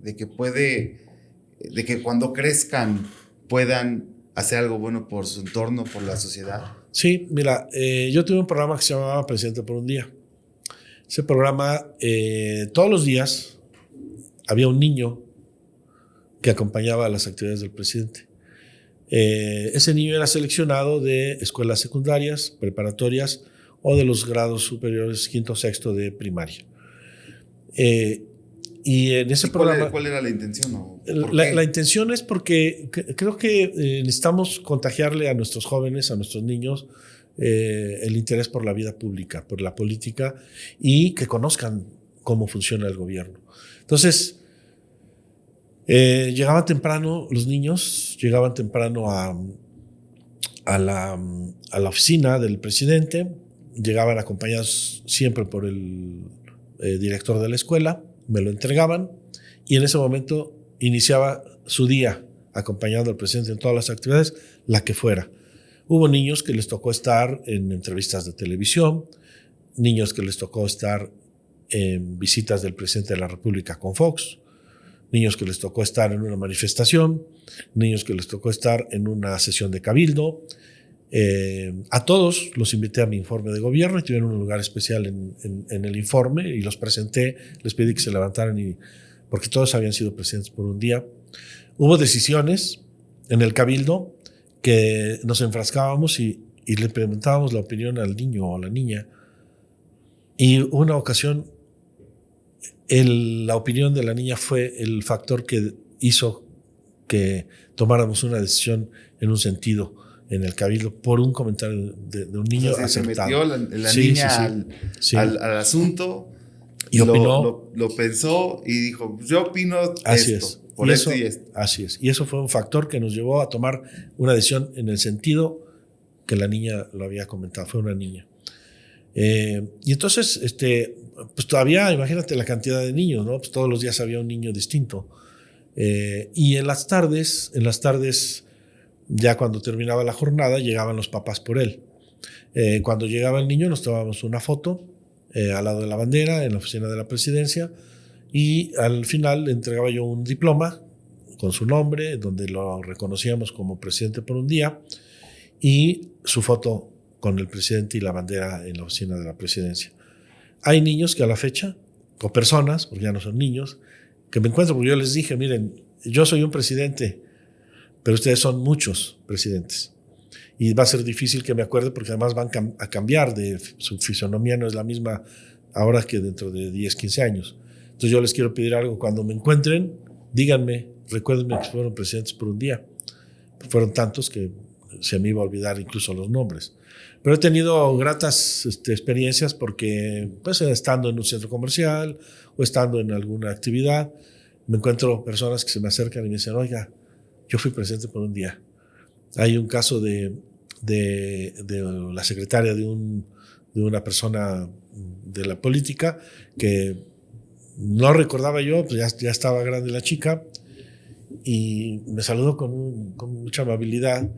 que cuando crezcan puedan hacer algo bueno por su entorno, por la sociedad? Sí, mira, yo tuve un programa que se llamaba Presidente por un Día. Ese programa, todos los días había un niño que acompañaba a las actividades del presidente. Ese niño era seleccionado de escuelas secundarias, preparatorias o de los grados superiores, quinto, sexto de primaria. Y en ese programa... ¿Cuál era la intención? La intención es porque creo que necesitamos contagiarle a nuestros jóvenes, a nuestros niños, el interés por la vida pública, por la política, y que conozcan cómo funciona el gobierno. Entonces, llegaban temprano los niños, llegaban temprano a la oficina del presidente, llegaban acompañados siempre por el director de la escuela, me lo entregaban y en ese momento iniciaba su día acompañando al presidente en todas las actividades, la que fuera. Hubo niños que les tocó estar en entrevistas de televisión, niños que les tocó estar en visitas del presidente de la República con Fox, niños que les tocó estar en una manifestación, niños que les tocó estar en una sesión de cabildo. A todos los invité a mi informe de gobierno y tuvieron un lugar especial en el informe y los presenté, les pedí que se levantaran porque todos habían sido presidentes por un día. Hubo decisiones en el cabildo que nos enfrascábamos y le preguntábamos la opinión al niño o a la niña. Y una ocasión, la opinión de la niña fue el factor que hizo que tomáramos una decisión en un sentido en el cabildo por un comentario de un niño acertado. Se metió la niña al asunto y opinó. Lo pensó y dijo, yo opino así esto. Es. Por esto y esto. Así es. Y eso fue un factor que nos llevó a tomar una decisión en el sentido que la niña lo había comentado. Fue una niña. Y entonces, pues todavía, imagínate la cantidad de niños, ¿no? Pues todos los días había un niño distinto. Y en las tardes, ya cuando terminaba la jornada, llegaban los papás por él. Cuando llegaba el niño, nos tomábamos una foto al lado de la bandera, en la oficina de la presidencia, y al final le entregaba yo un diploma con su nombre, donde lo reconocíamos como presidente por un día, y su foto con el presidente y la bandera en la oficina de la presidencia. Hay niños que a la fecha, o personas, porque ya no son niños, que me encuentro, porque yo les dije, miren, yo soy un presidente, pero ustedes son muchos presidentes. Y va a ser difícil que me acuerde porque además van a cambiar, su fisonomía no es la misma ahora que dentro de 10, 15 años. Entonces yo les quiero pedir algo, cuando me encuentren, díganme, recuérdenme que fueron presidentes por un día. Fueron tantos que se me iba a olvidar incluso los nombres. Pero he tenido gratas experiencias porque pues estando en un centro comercial o estando en alguna actividad, me encuentro personas que se me acercan y me dicen, oiga, yo fui presidente por un día. Hay un caso de la secretaria de una persona de la política que no recordaba yo, pues ya estaba grande la chica y me saludó con mucha amabilidad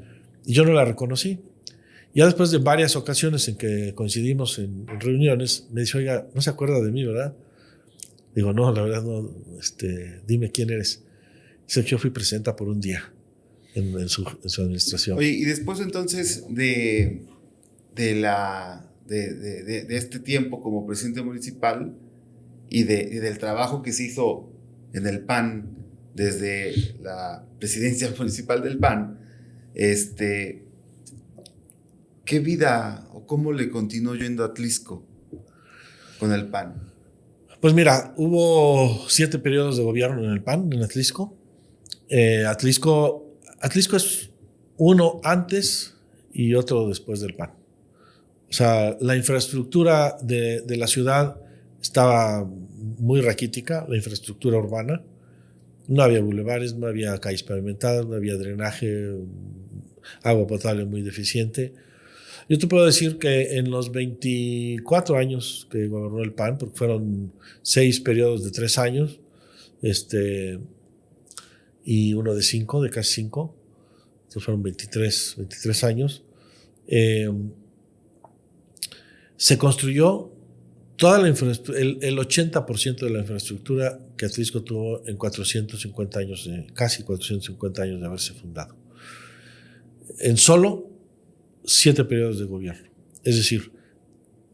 y yo no la reconocí. Ya después de varias ocasiones en que coincidimos en reuniones, me dice, oiga, no se acuerda de mí, ¿verdad? Digo, no, la verdad no, dime quién eres. Dice que yo fui presidenta por un día en su administración. Oye, y después entonces de de este tiempo como presidente municipal y del trabajo que se hizo en el PAN desde la presidencia municipal del PAN, ¿qué vida o cómo le continuó yendo a Atlixco con el PAN? Pues mira, hubo 7 periodos de gobierno en el PAN, en Atlixco. Atlixco es uno antes y otro después del PAN. O sea, la infraestructura de la ciudad estaba muy raquítica, la infraestructura urbana. No había bulevares, no había calles pavimentadas, no había drenaje, agua potable muy deficiente. Yo te puedo decir que en los 24 años que gobernó el PAN, porque fueron 6 periodos de 3 años, y uno de 5, de casi 5, entonces fueron 23 años, se construyó toda la infraestructura, el 80% de la infraestructura que Atlixco tuvo en 450 años, casi 450 años de haberse fundado. En solo 7 periodos de gobierno. Es decir,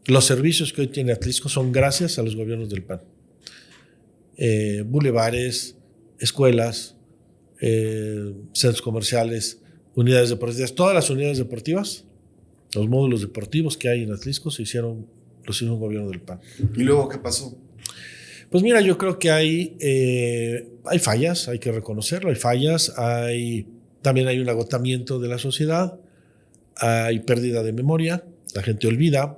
los servicios que hoy tiene Atlixco son gracias a los gobiernos del PAN. Bulevares, escuelas, centros comerciales, unidades deportivas, todas las unidades deportivas, los módulos deportivos que hay en Atlixco los hizo un gobierno del PAN. ¿Y luego qué pasó? Pues mira, yo creo que hay fallas, hay que reconocerlo, hay fallas, también hay un agotamiento de la sociedad, hay pérdida de memoria, la gente olvida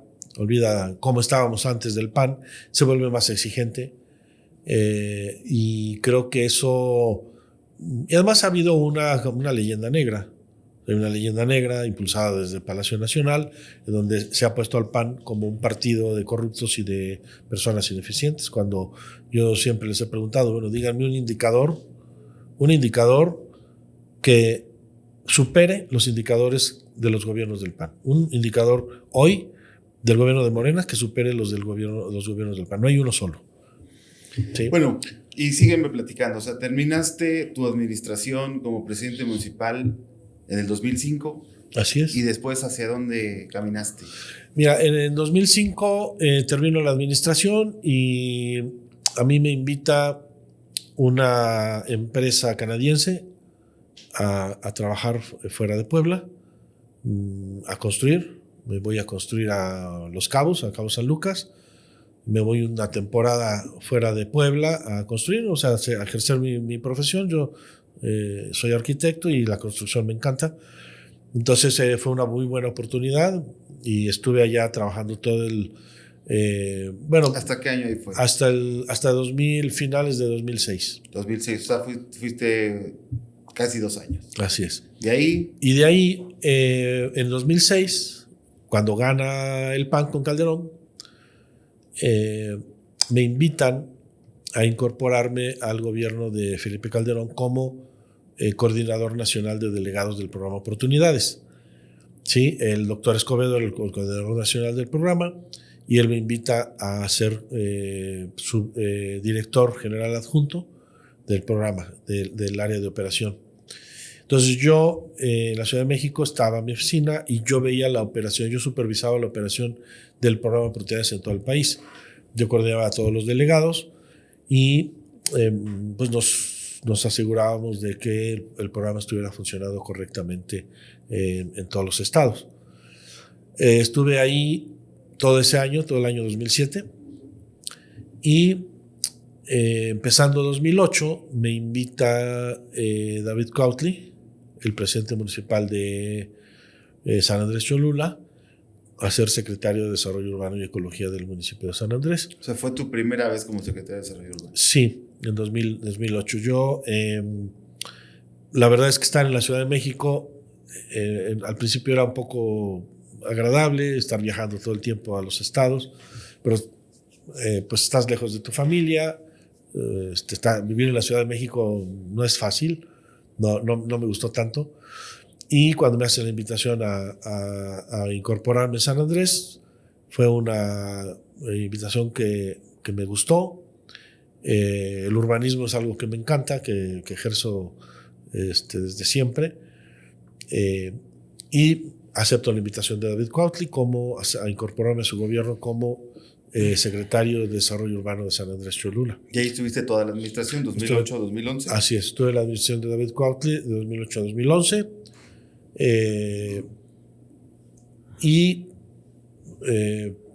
cómo estábamos antes del PAN, se vuelve más exigente, y creo que eso... Y además ha habido una leyenda negra. Hay una leyenda negra impulsada desde el Palacio Nacional, en donde se ha puesto al PAN como un partido de corruptos y de personas ineficientes, cuando yo siempre les he preguntado, bueno, díganme un indicador que supere los indicadores de los gobiernos del PAN. Un indicador hoy del gobierno de Morena que supere los gobiernos del PAN. No hay uno solo. ¿Sí? Bueno, y sígueme platicando. O sea, terminaste tu administración como presidente municipal en el 2005. Así es. ¿Y después hacia dónde caminaste? Mira, en el 2005 termino la administración y a mí me invita una empresa canadiense a trabajar fuera de Puebla, a construir. Me voy a construir a Cabo San Lucas. Me voy una temporada fuera de Puebla a construir, o sea, a ejercer mi profesión. Yo soy arquitecto y la construcción me encanta. Entonces fue una muy buena oportunidad y estuve allá trabajando todo ¿Hasta qué año ahí fue? Hasta 2000, finales de 2006. 2006, o sea, fuiste casi 2 años. Así es. ¿De ahí? Y de ahí, en 2006, cuando gana el PAN con Calderón, me invitan a incorporarme al gobierno de Felipe Calderón como coordinador nacional de delegados del programa Oportunidades. Sí, el doctor Escobedo era el coordinador nacional del programa y él me invita a ser su director general adjunto del programa, del área de operación. Entonces yo en la Ciudad de México estaba en mi oficina y yo veía la operación, yo supervisaba la operación del programa de oportunidades en todo el país. Yo coordinaba a todos los delegados y pues nos asegurábamos de que el programa estuviera funcionando correctamente en todos los estados. Estuve ahí todo ese año, todo el año 2007, y empezando 2008 me invita David Cuautli, el presidente municipal de San Andrés Cholula, a ser secretario de Desarrollo Urbano y Ecología del municipio de San Andrés. O sea, ¿fue tu primera vez como secretario de Desarrollo Urbano? Sí, en 2008. Yo, la verdad es que estar en la Ciudad de México, al principio era un poco agradable, estar viajando todo el tiempo a los estados, pero pues estás lejos de tu familia, vivir en la Ciudad de México no es fácil, no me gustó tanto. Y cuando me hacen la invitación a incorporarme a San Andrés, fue una invitación que me gustó. El urbanismo es algo que me encanta, que ejerzo desde siempre. Y acepto la invitación de David Cuautli a incorporarme a su gobierno como secretario de Desarrollo Urbano de San Andrés Cholula. Y ahí estuviste toda la administración, 2008 a 2011. Así es, estuve en la administración de David Cuautli de 2008 a 2011.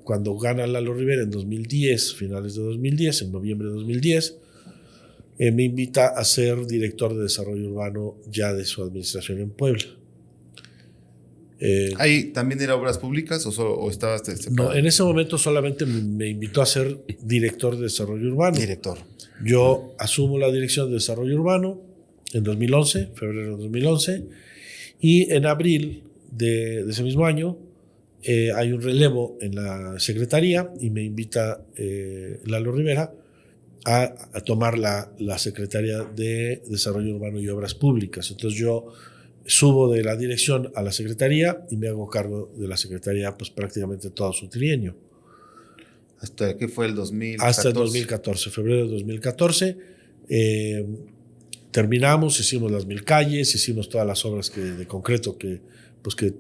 Cuando gana Lalo Rivera en 2010, finales de 2010, en noviembre de 2010, me invita a ser director de Desarrollo Urbano ya de su administración en Puebla. ¿Ahí también era obras públicas o estabas separado? No, en ese momento solamente me invitó a ser director de Desarrollo Urbano. Director. Yo asumo la dirección de Desarrollo Urbano en 2011, febrero de 2011, y en abril de ese mismo año hay un relevo en la secretaría y me invita Lalo Rivera a tomar la secretaría de Desarrollo Urbano y Obras Públicas. Entonces yo subo de la dirección a la secretaría y me hago cargo de la secretaría pues prácticamente todo su trienio. ¿Hasta qué fue el 2014? Hasta el 2014, febrero de 2014. Terminamos, hicimos las 1000 calles, hicimos todas las obras de concreto que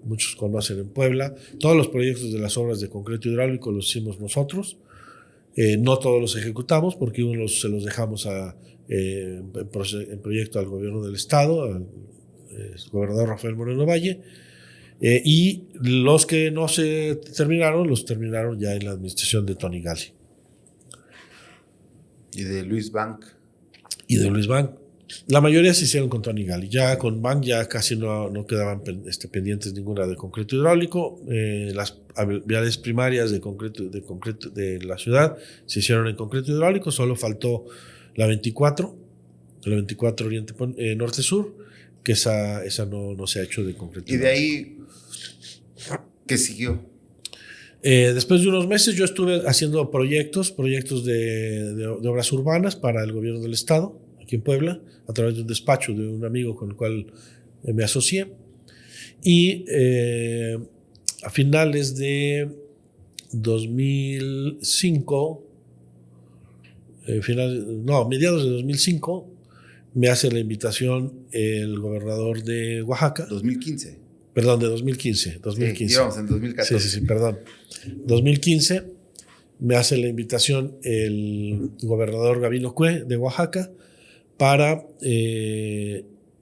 muchos conocen en Puebla. Todos los proyectos de las obras de concreto hidráulico los hicimos nosotros. No todos los ejecutamos porque unos se los dejamos en proyecto al gobierno del estado, al gobernador Rafael Moreno Valle, y los que no se terminaron, los terminaron ya en la administración de Tony Gali. ¿Y de Luis Bank? Y de Luis Bank. La mayoría se hicieron con Tony Gali. Ya con Bank ya casi no quedaban pendientes ninguna de concreto hidráulico. Las viales primarias de concreto de la ciudad se hicieron en concreto hidráulico. Solo faltó la 24 Oriente Norte-Sur, que esa no se ha hecho de concreto. ¿Y de ahí qué siguió? Después de unos meses yo estuve haciendo proyectos de obras urbanas para el gobierno del estado, aquí en Puebla, a través de un despacho de un amigo con el cual me asocié. Y a finales de 2005, mediados de 2005, me hace la invitación el gobernador de Oaxaca. 2015. Perdón, de 2015. Sí, íbamos en 2014. Sí, perdón. 2015 me hace la invitación el gobernador Gabino Cue de Oaxaca para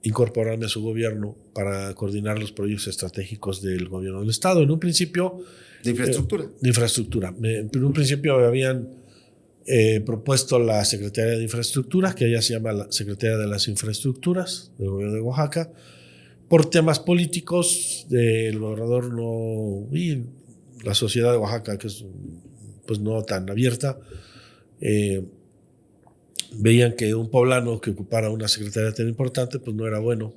incorporarme a su gobierno para coordinar los proyectos estratégicos del gobierno del estado. En un principio... ¿De infraestructura? De infraestructura. En un principio me habían propuesto la Secretaría de Infraestructura, que ya se llama la Secretaría de las Infraestructuras del gobierno de Oaxaca. Por temas políticos, el gobernador y la sociedad de Oaxaca, que es pues no tan abierta, veían que un poblano que ocupara una secretaría tan importante pues no era bueno.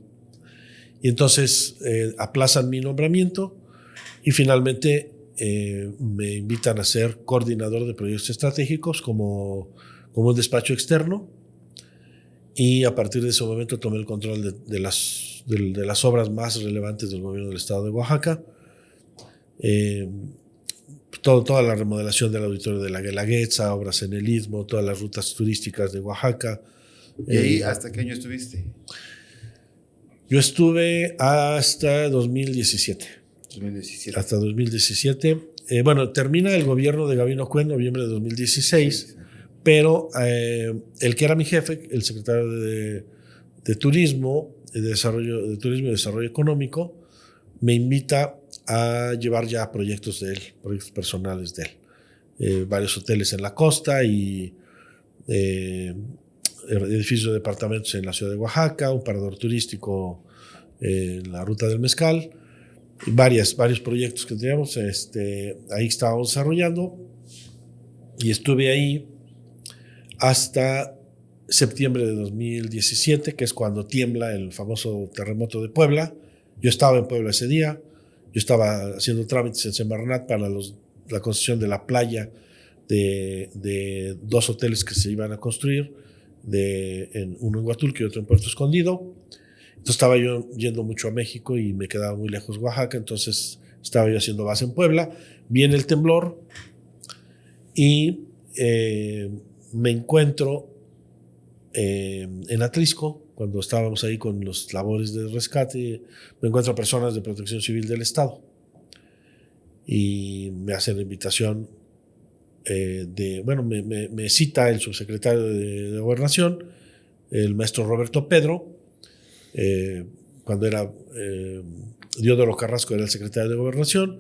Y entonces aplazan mi nombramiento y finalmente me invitan a ser coordinador de proyectos estratégicos como un despacho externo, y a partir de ese momento tomé el control de las obras más relevantes del gobierno del estado de Oaxaca. Toda la remodelación del auditorio de la Guelaguetza, obras en el Istmo, todas las rutas turísticas de Oaxaca. ¿Y ahí hasta qué año estuviste? Yo estuve hasta 2017. 2017. Hasta 2017. Termina el gobierno de Gabino Cue en noviembre de 2016, sí. Pero el que era mi jefe, el secretario de Turismo, de Turismo y Desarrollo Económico, me invita a llevar ya proyectos personales de él. Varios hoteles en la costa y edificios de departamentos en la ciudad de Oaxaca, un parador turístico en la Ruta del Mezcal, y varios proyectos que teníamos, ahí estábamos desarrollando, y estuve ahí hasta septiembre de 2017, que es cuando tiembla el famoso terremoto de Puebla. Yo estaba en Puebla ese día, yo estaba haciendo trámites en Semarnat para la construcción de la playa de 2 hoteles que se iban a construir, uno en Huatulco y otro en Puerto Escondido. Entonces estaba yo yendo mucho a México y me quedaba muy lejos Oaxaca, entonces estaba yo haciendo base en Puebla. Viene el temblor y me encuentro en Atlisco, cuando estábamos ahí con los labores de rescate, me encuentro a personas de Protección Civil del Estado y me hace la invitación me cita el subsecretario de Gobernación, el maestro Roberto Pedro, cuando era Diodoro Carrasco era el secretario de Gobernación,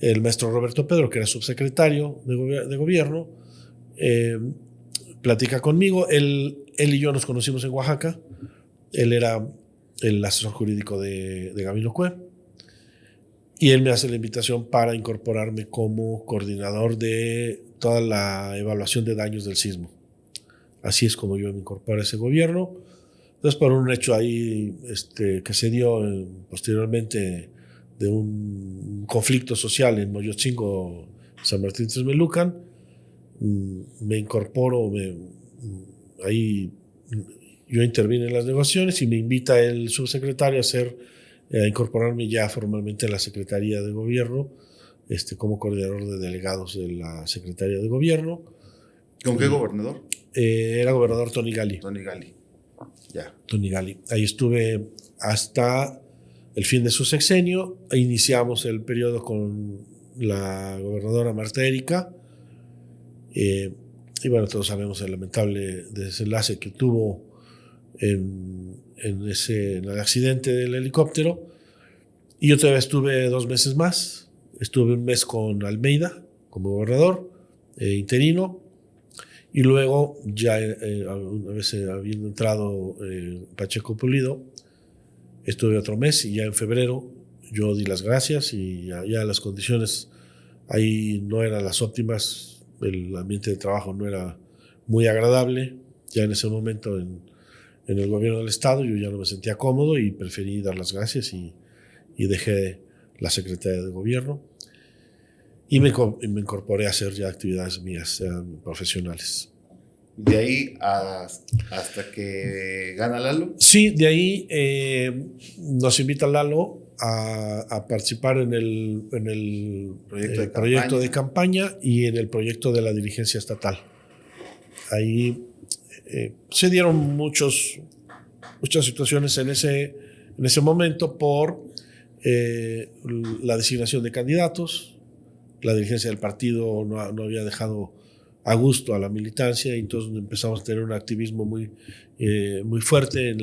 el maestro Roberto Pedro, que era subsecretario de Gobierno, platica conmigo. Él y yo nos conocimos en Oaxaca. Él era el asesor jurídico de Gabino Cue, y él me hace la invitación para incorporarme como coordinador de toda la evaluación de daños del sismo. Así es como yo me incorporo a ese gobierno. Entonces, por un hecho ahí que se dio posteriormente de un conflicto social en Moyotzingo, San Martín Texmelucan, me incorporo, ahí yo intervine en las negociaciones y me invita el subsecretario a incorporarme ya formalmente a la Secretaría de Gobierno, como coordinador de delegados de la Secretaría de Gobierno. ¿Con qué gobernador? Era gobernador Tony Gali. Tony Gali. Ya. Tony Gali. Ahí estuve hasta el fin de su sexenio. Iniciamos el periodo con la gobernadora Marta Erika. Y bueno, todos sabemos el lamentable desenlace que tuvo en el accidente del helicóptero. Y yo todavía estuve 2 meses más. Estuve 1 mes con Almeida como gobernador interino. Y luego, ya una vez habiendo entrado Pacheco Pulido, estuve otro mes, y ya en febrero yo di las gracias, y ya las condiciones ahí no eran las óptimas. El ambiente de trabajo no era muy agradable. Ya en ese momento en el gobierno del estado yo ya no me sentía cómodo y preferí dar las gracias y dejé la Secretaría de Gobierno y me incorporé a hacer ya actividades mías profesionales. ¿De ahí hasta que gana Lalo? Sí, de ahí nos invita Lalo a participar en el proyecto de campaña y en el proyecto de la dirigencia estatal. Ahí se dieron muchas situaciones en ese momento por la designación de candidatos. La dirigencia del partido no había dejado a gusto a la militancia, y entonces empezamos a tener un activismo muy fuerte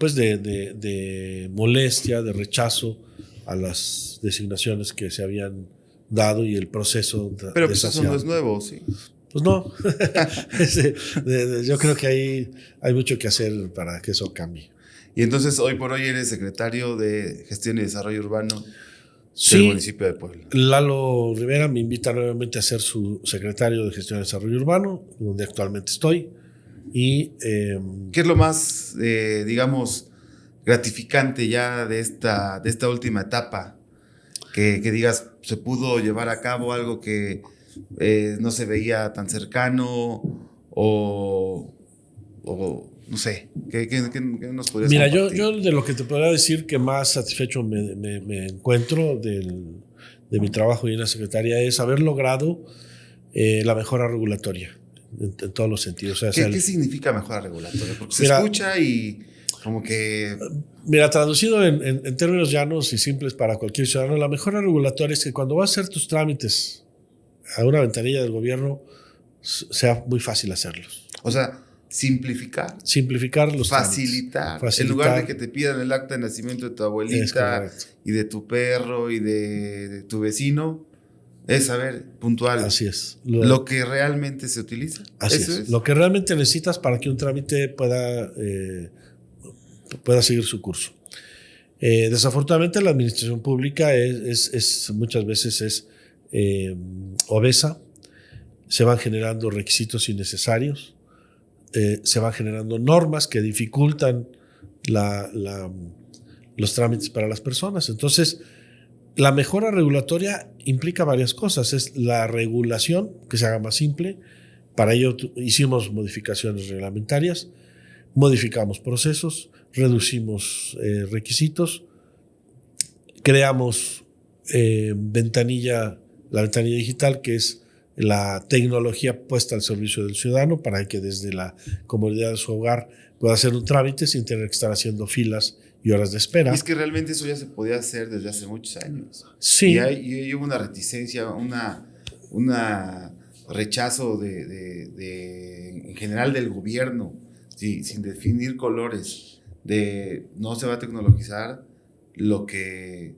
de molestia, de rechazo a las designaciones que se habían dado y el proceso. Pero pues eso no es nuevo, ¿sí? Pues no. Yo creo que ahí hay mucho que hacer para que eso cambie. Y entonces hoy por hoy eres secretario de Gestión y Desarrollo Urbano del municipio de Puebla. Lalo Rivera me invita nuevamente a ser su secretario de Gestión y Desarrollo Urbano, donde actualmente estoy. Y ¿qué es lo más, digamos, gratificante ya de esta última etapa? Que digas, se pudo llevar a cabo algo que no se veía tan cercano, o no sé, ¿qué nos podrías Mira, compartir? yo de lo que te podría decir que más satisfecho me encuentro de mi trabajo y en la Secretaría es haber logrado la mejora regulatoria en todos los sentidos. O sea, ¿Qué significa mejora regulatoria? Porque se escucha y como que... Mira, traducido en términos llanos y simples para cualquier ciudadano, la mejora regulatoria es que cuando vas a hacer tus trámites a una ventanilla del gobierno, sea muy fácil hacerlos. O sea, simplificar los facilitar. En lugar de que te pidan el acta de nacimiento de tu abuelita y de tu perro y de tu vecino, es saber puntual. Así es. Lo que realmente se utiliza. Así es. Lo que realmente necesitas para que un trámite pueda seguir su curso. Desafortunadamente la administración pública muchas veces es obesa. Se van generando requisitos innecesarios. Se van generando normas que dificultan los trámites para las personas. Entonces, la mejora regulatoria implica varias cosas. Es la regulación, que se haga más simple. Para ello hicimos modificaciones reglamentarias, modificamos procesos, reducimos requisitos, creamos la ventanilla digital, que es la tecnología puesta al servicio del ciudadano para que desde la comodidad de su hogar pueda hacer un trámite sin tener que estar haciendo filas y horas de espera. Y es que realmente eso ya se podía hacer desde hace muchos años. Sí. Y hubo una reticencia, una rechazo en general del gobierno, sí, sin definir colores, de no se va a tecnologizar lo que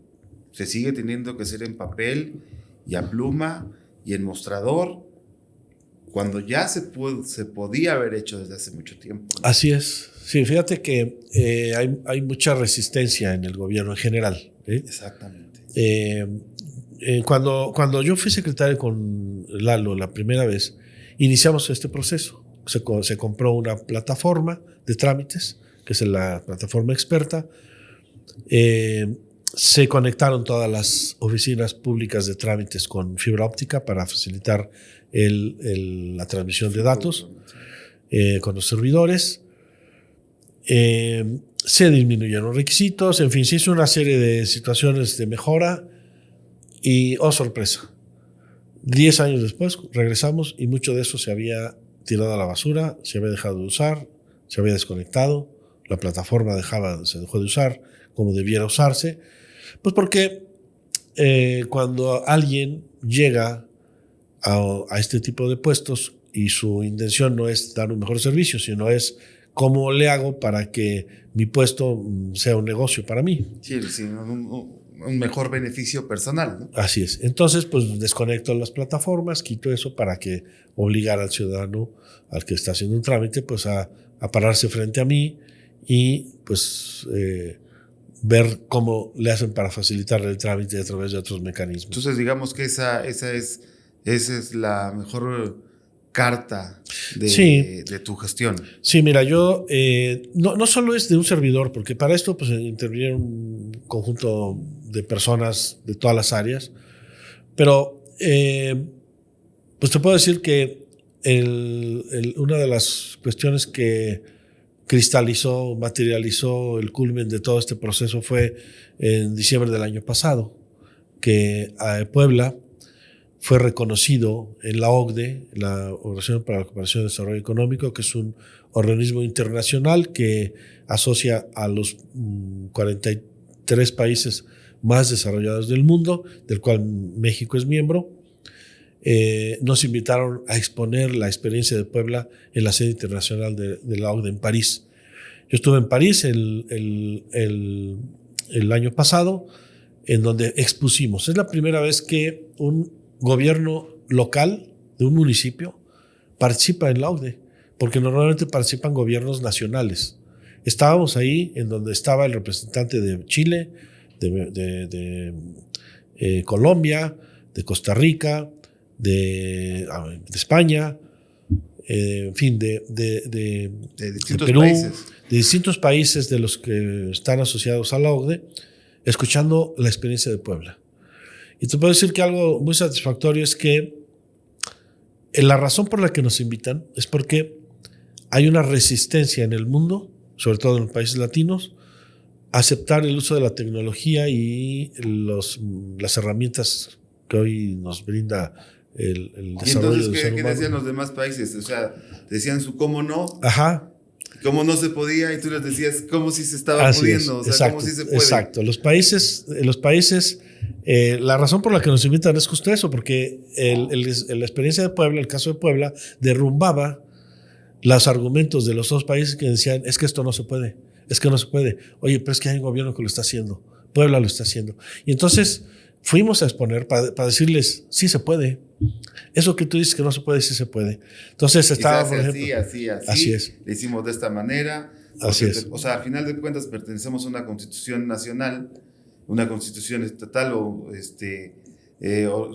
se sigue teniendo que hacer en papel y a pluma y en mostrador, cuando ya se podía haber hecho desde hace mucho tiempo, ¿no? Así es. Sí, fíjate que hay mucha resistencia en el gobierno en general. Exactamente. Cuando yo fui secretario con Lalo la primera vez, iniciamos este proceso. Se compró una plataforma de trámites, que es la plataforma experta. Se conectaron todas las oficinas públicas de trámites con fibra óptica para facilitar la transmisión de datos con los servidores. Se disminuyeron los requisitos, en fin, se hizo una serie de situaciones de mejora y, oh sorpresa, 10 años después regresamos y mucho de eso se había tirado a la basura, se había dejado de usar, se había desconectado, la plataforma se dejó de usar como debiera usarse, pues porque cuando alguien llega a este tipo de puestos y su intención no es dar un mejor servicio, sino es cómo le hago para que mi puesto sea un negocio para mí. Sí, un mejor beneficio personal, ¿no? Así es. Entonces, pues desconecto las plataformas, quito eso para que obligar al ciudadano, al que está haciendo un trámite, pues a pararse frente a mí y pues ver cómo le hacen para facilitar el trámite a través de otros mecanismos. Entonces, digamos que esa es la mejor carta de tu gestión. Sí, mira, yo no solo es de un servidor, porque para esto pues intervinieron un conjunto de personas de todas las áreas, pero pues te puedo decir que una de las cuestiones que materializó el culmen de todo este proceso fue en diciembre del año pasado, que Puebla fue reconocido en la OCDE, la Organización para la Cooperación y Desarrollo Económico, que es un organismo internacional que asocia a los 43 países más desarrollados del mundo, del cual México es miembro. Nos invitaron a exponer la experiencia de Puebla en la sede internacional de la OCDE en París. Yo estuve en París el año pasado, en donde expusimos. Es la primera vez que un gobierno local de un municipio participa en la OCDE, porque normalmente participan gobiernos nacionales. Estábamos ahí en donde estaba el representante de Chile, de Colombia, de Costa Rica, de España, en fin, de distintos Perú, países. De distintos países de los que están asociados a la OCDE, escuchando la experiencia de Puebla. Y te puedo decir que algo muy satisfactorio es que la razón por la que nos invitan es porque hay una resistencia en el mundo, sobre todo en los países latinos, a aceptar el uso de la tecnología y las herramientas que hoy nos brinda el desarrollo del ser humano. ¿Qué decían los demás países? O sea, decían su cómo no. Ajá. Cómo no se podía y tú les decías cómo sí se estaba pudiendo. O sea, exacto, cómo sí se puede. Exacto. Los países, la razón por la que nos invitan es justo eso, porque la experiencia de Puebla, el caso de Puebla, derrumbaba los argumentos de los dos países que decían, es que esto no se puede, es que no se puede. Oye, pero es que hay un gobierno que lo está haciendo, Puebla lo está haciendo. Y entonces fuimos a exponer para decirles, sí se puede. Eso que tú dices que no se puede, sí se puede. Entonces estaba, por ejemplo. Así es. Le hicimos de esta manera. Así es. O sea, al final de cuentas pertenecemos a una constitución nacional, una constitución estatal o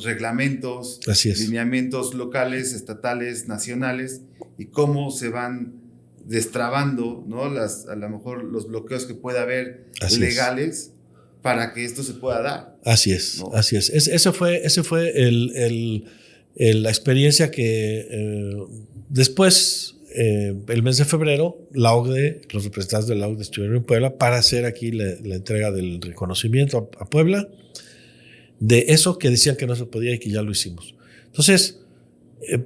reglamentos, lineamientos locales, estatales, nacionales, y cómo se van destrabando, ¿no? A lo mejor los bloqueos que pueda haber legales para que esto se pueda dar. Así es, ¿no? Así es. Ese fue la experiencia que después, el mes de febrero, la OCDE, los representantes de la OCDE estuvieron en Puebla para hacer aquí la entrega del reconocimiento a Puebla de eso que decían que no se podía y que ya lo hicimos. Entonces,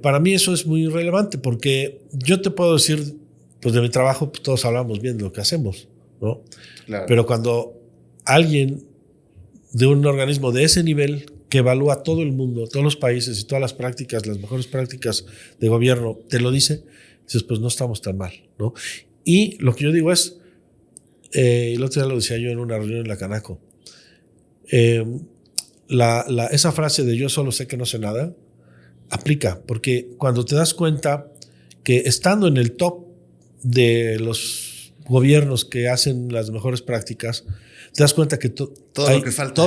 para mí eso es muy relevante porque yo te puedo decir, pues de mi trabajo, pues todos hablamos bien de lo que hacemos, ¿no? Claro. Pero cuando alguien de un organismo de ese nivel que evalúa a todo el mundo, todos los países y todas las prácticas, las mejores prácticas de gobierno, te lo dice, dices, pues no estamos tan mal, ¿no? Y lo que yo digo es, el otro día lo decía yo en una reunión en la Canaco, esa frase de yo solo sé que no sé nada, aplica, porque cuando te das cuenta que estando en el top de los gobiernos que hacen las mejores prácticas, te das cuenta que todo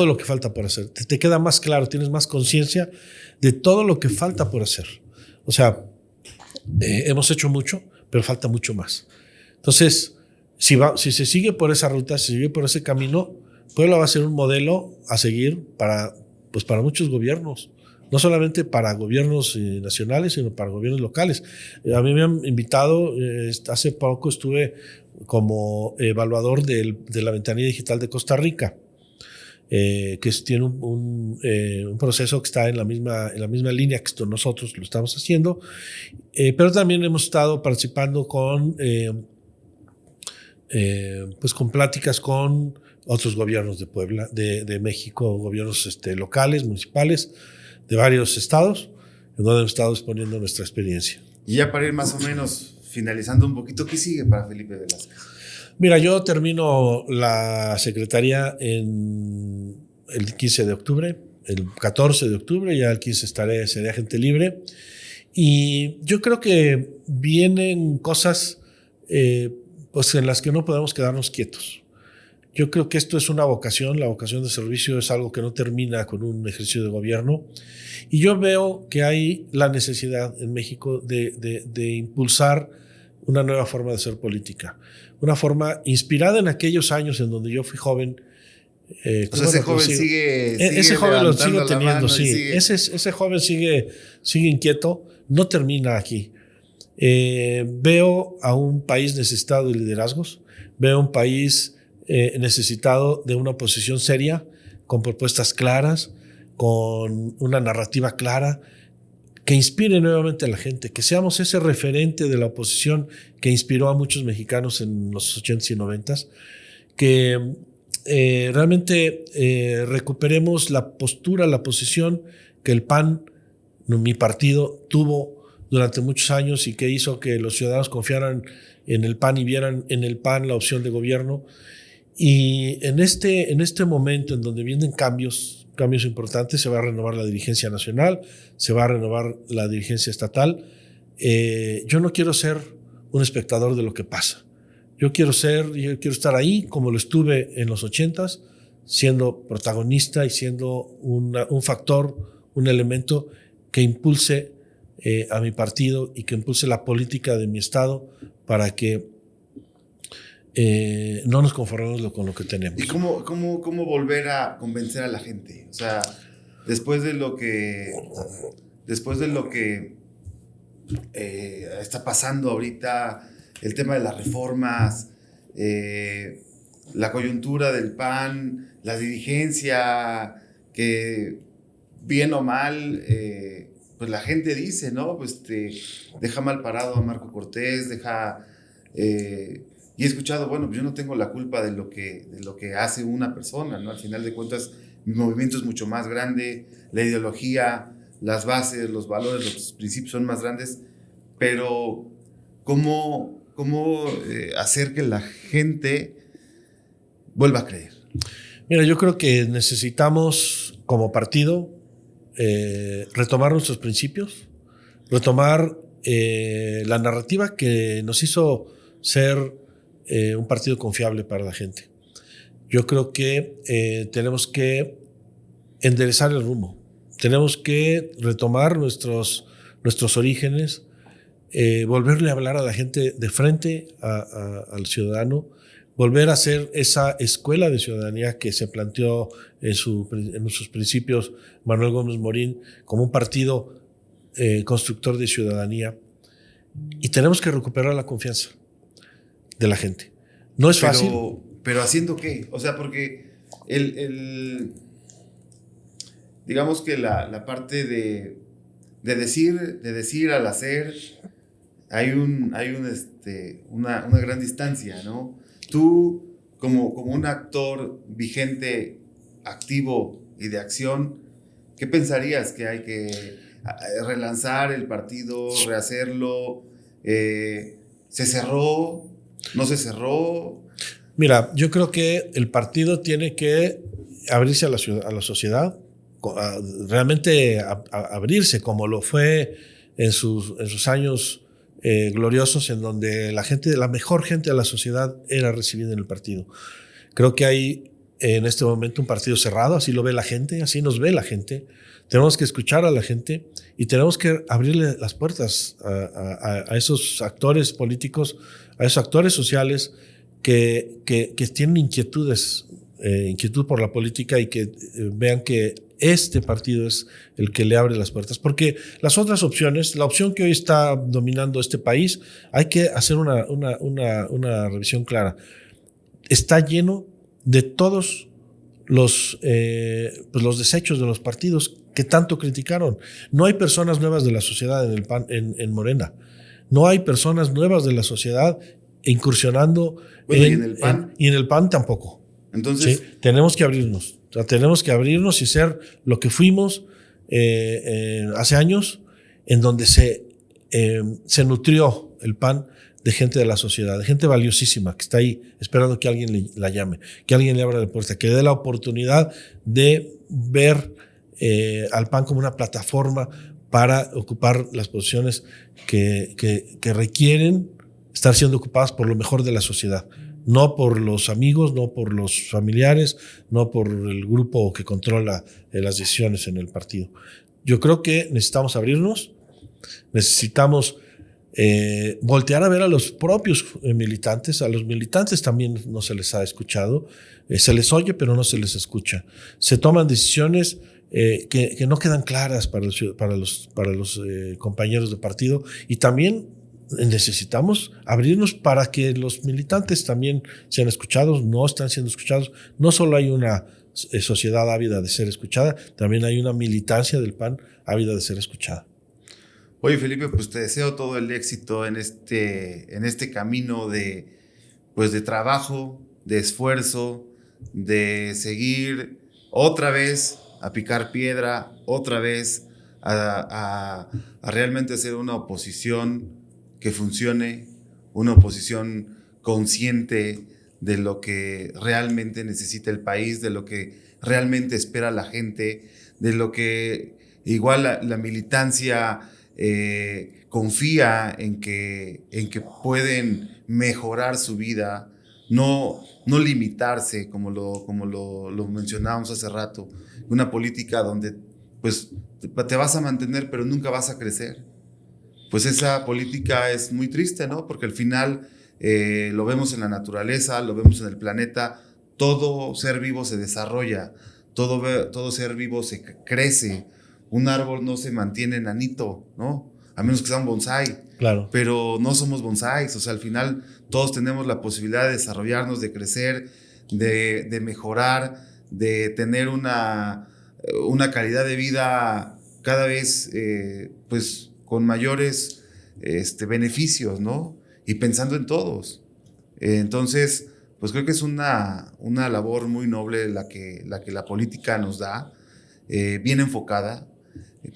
lo que falta por hacer. Te queda más claro, tienes más conciencia de todo lo que falta por hacer. O sea, hemos hecho mucho, pero falta mucho más. Entonces, si se sigue por esa ruta, si se sigue por ese camino, Puebla va a ser un modelo a seguir para muchos gobiernos. No solamente para gobiernos nacionales, sino para gobiernos locales. A mí me han invitado, hace poco estuve como evaluador de la ventanilla digital de Costa Rica, que tiene un proceso que está en la misma línea que nosotros lo estamos haciendo, pero también hemos estado participando con pláticas con otros gobiernos de Puebla, de México, gobiernos locales, municipales, de varios estados, en donde hemos estado exponiendo nuestra experiencia. Y ya para ir más o menos finalizando un poquito, ¿qué sigue para Felipe Velázquez? Mira, yo termino la secretaría en el 15 de octubre, el 14 de octubre, ya el 15 seré agente libre. Y yo creo que vienen cosas en las que no podemos quedarnos quietos. Yo creo que esto es una vocación, la vocación de servicio es algo que no termina con un ejercicio de gobierno. Y yo veo que hay la necesidad en México de impulsar una nueva forma de hacer política. Una forma inspirada en aquellos años en donde yo fui joven. Ese joven sigue ese joven lo sigo teniendo, sí. Sigue. Ese joven sigue inquieto, no termina aquí. Veo a un país necesitado de liderazgos, veo un país necesitado de una oposición seria, con propuestas claras, con una narrativa clara, que inspire nuevamente a la gente, que seamos ese referente de la oposición que inspiró a muchos mexicanos en los 80s y 90s, que realmente recuperemos la postura, la posición que el PAN, mi partido, tuvo durante muchos años y que hizo que los ciudadanos confiaran en el PAN y vieran en el PAN la opción de gobierno. Y en este momento en donde vienen cambios importantes, se va a renovar la dirigencia nacional, se va a renovar la dirigencia estatal. Yo no quiero ser un espectador de lo que pasa. Yo quiero estar ahí como lo estuve en los 80s, siendo protagonista y siendo un factor, un elemento que impulse a mi partido y que impulse la política de mi estado para que no nos conformemos con lo que tenemos. ¿Y cómo volver a convencer a la gente? O sea, después de lo que está pasando ahorita, el tema de las reformas, la coyuntura del PAN, la dirigencia, que bien o mal, pues la gente dice, ¿no? Pues deja mal parado a Marco Cortés, y he escuchado, bueno, pues yo no tengo la culpa de lo que hace una persona, ¿no? Al final de cuentas, mi movimiento es mucho más grande, la ideología, las bases, los valores, los principios son más grandes, pero ¿cómo hacer que la gente vuelva a creer? Mira, yo creo que necesitamos, como partido, retomar nuestros principios, retomar la narrativa que nos hizo ser un partido confiable para la gente. Yo creo que tenemos que enderezar el rumbo, tenemos que retomar nuestros orígenes, volverle a hablar a la gente de frente al ciudadano, volver a ser esa escuela de ciudadanía que se planteó en sus principios Manuel Gómez Morín como un partido constructor de ciudadanía. Y tenemos que recuperar la confianza de la gente. No es fácil. Pero ¿haciendo qué? O sea, porque digamos que la parte de decir al hacer, hay una gran distancia, ¿no? Tú como un actor vigente, activo y de acción, ¿qué pensarías que hay que relanzar el partido, rehacerlo? ¿Se cerró? ¿No se cerró? Mira, yo creo que el partido tiene que abrirse a la sociedad, realmente abrirse como lo fue en sus años gloriosos, en donde la mejor gente de la sociedad era recibida en el partido. Creo que hay en este momento un partido cerrado, así lo ve la gente, así nos ve la gente. Tenemos que escuchar a la gente y tenemos que abrirle las puertas a esos actores políticos, a esos actores sociales que tienen inquietud por la política y que vean que este partido es el que le abre las puertas. Porque las otras opciones, la opción que hoy está dominando este país, hay que hacer una revisión clara. Está lleno de todos los desechos de los partidos que tanto criticaron. No hay personas nuevas de la sociedad en el PAN, en Morena. No hay personas nuevas de la sociedad incursionando bueno, ¿y en el PAN? Y en el PAN tampoco. Entonces, ¿sí? Tenemos que abrirnos. O sea, tenemos que abrirnos y ser lo que fuimos hace años, en donde se nutrió el PAN de gente de la sociedad, de gente valiosísima que está ahí esperando que alguien la llame, que alguien le abra la puerta, que le dé la oportunidad de ver al PAN como una plataforma para ocupar las posiciones que requieren estar siendo ocupadas por lo mejor de la sociedad. No por los amigos, no por los familiares, no por el grupo que controla las decisiones en el partido. Yo creo que necesitamos abrirnos, necesitamos voltear a ver a los propios militantes. A los militantes también no se les ha escuchado, se les oye pero no se les escucha. Se toman decisiones que no quedan claras para los compañeros de partido, y también necesitamos abrirnos para que los militantes también sean escuchados. No están siendo escuchados. No solo hay una sociedad ávida de ser escuchada, también hay una militancia del PAN ávida de ser escuchada. Oye, Felipe, pues te deseo todo el éxito en este camino de trabajo, de esfuerzo, de seguir otra vez a picar piedra, otra vez a realmente hacer una oposición que funcione, una oposición consciente de lo que realmente necesita el país, de lo que realmente espera la gente, de lo que igual la militancia confía en que pueden mejorar su vida, no limitarse como lo mencionábamos hace rato, una política donde pues te vas a mantener pero nunca vas a crecer. Pues esa política es muy triste, ¿no? Porque al final lo vemos en la naturaleza, lo vemos en el planeta, todo ser vivo se desarrolla, todo ser vivo se crece. Un árbol no se mantiene enanito, ¿no? A menos que sea un bonsái. Claro. Pero no somos bonsáis, o sea, al final todos tenemos la posibilidad de desarrollarnos, de crecer, de mejorar, de tener una calidad de vida cada vez, pues, con mayores beneficios, ¿no? Y pensando en todos. Entonces, pues creo que es una labor muy noble la que la política nos da, bien enfocada,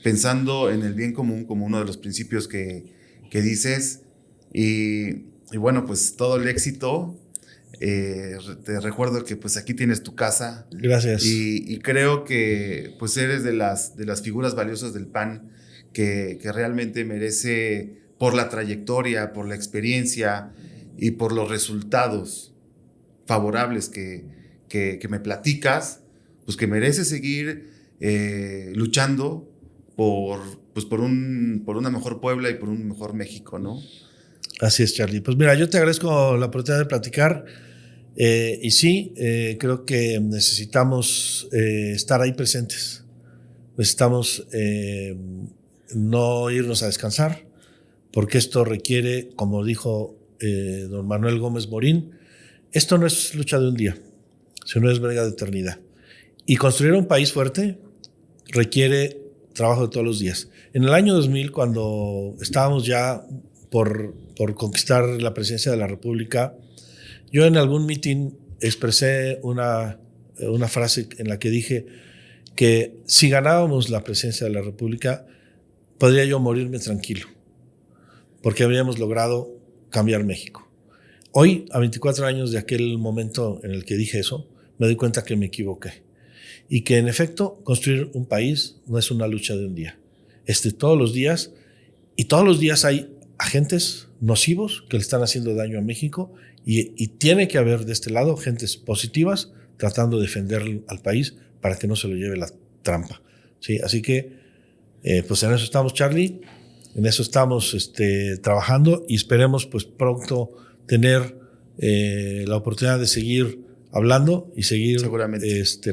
pensando en el bien común como uno de los principios que dices. Y bueno, pues todo el éxito. Te recuerdo que pues aquí tienes tu casa. Gracias. Y creo que pues eres de las figuras valiosas del PAN que realmente merece, por la trayectoria, por la experiencia y por los resultados favorables que me platicas, pues que merece seguir luchando por una mejor Puebla y por un mejor México, ¿no? Así es, Charlie. Pues mira, yo te agradezco la oportunidad de platicar, y sí, creo que necesitamos estar ahí presentes. Necesitamos no irnos a descansar, porque esto requiere, como dijo don Manuel Gómez Morín, esto no es lucha de un día, sino es brega de eternidad. Y construir un país fuerte requiere trabajo de todos los días. En el año 2000, cuando estábamos ya por conquistar la presidencia de la República, yo en algún mitin expresé una frase en la que dije que si ganábamos la presidencia de la República, podría yo morirme tranquilo, porque habríamos logrado cambiar México. Hoy, a 24 años de aquel momento en el que dije eso, me doy cuenta que me equivoqué. Y que en efecto, construir un país no es una lucha de un día. Todos los días, y todos los días hay agentes nocivos que le están haciendo daño a México, y tiene que haber de este lado gentes positivas tratando de defender al país para que no se lo lleve la trampa. ¿Sí? Así que, pues en eso estamos, Charlie, en eso estamos trabajando, y esperemos pues pronto tener la oportunidad de seguir hablando y seguir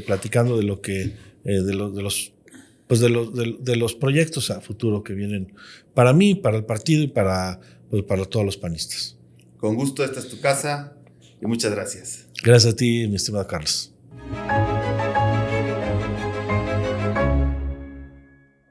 platicando de lo que de los proyectos a futuro que vienen para mí, para el partido y para todos los panistas. Con gusto, esta es tu casa y muchas gracias. Gracias a ti, mi estimado Carlos.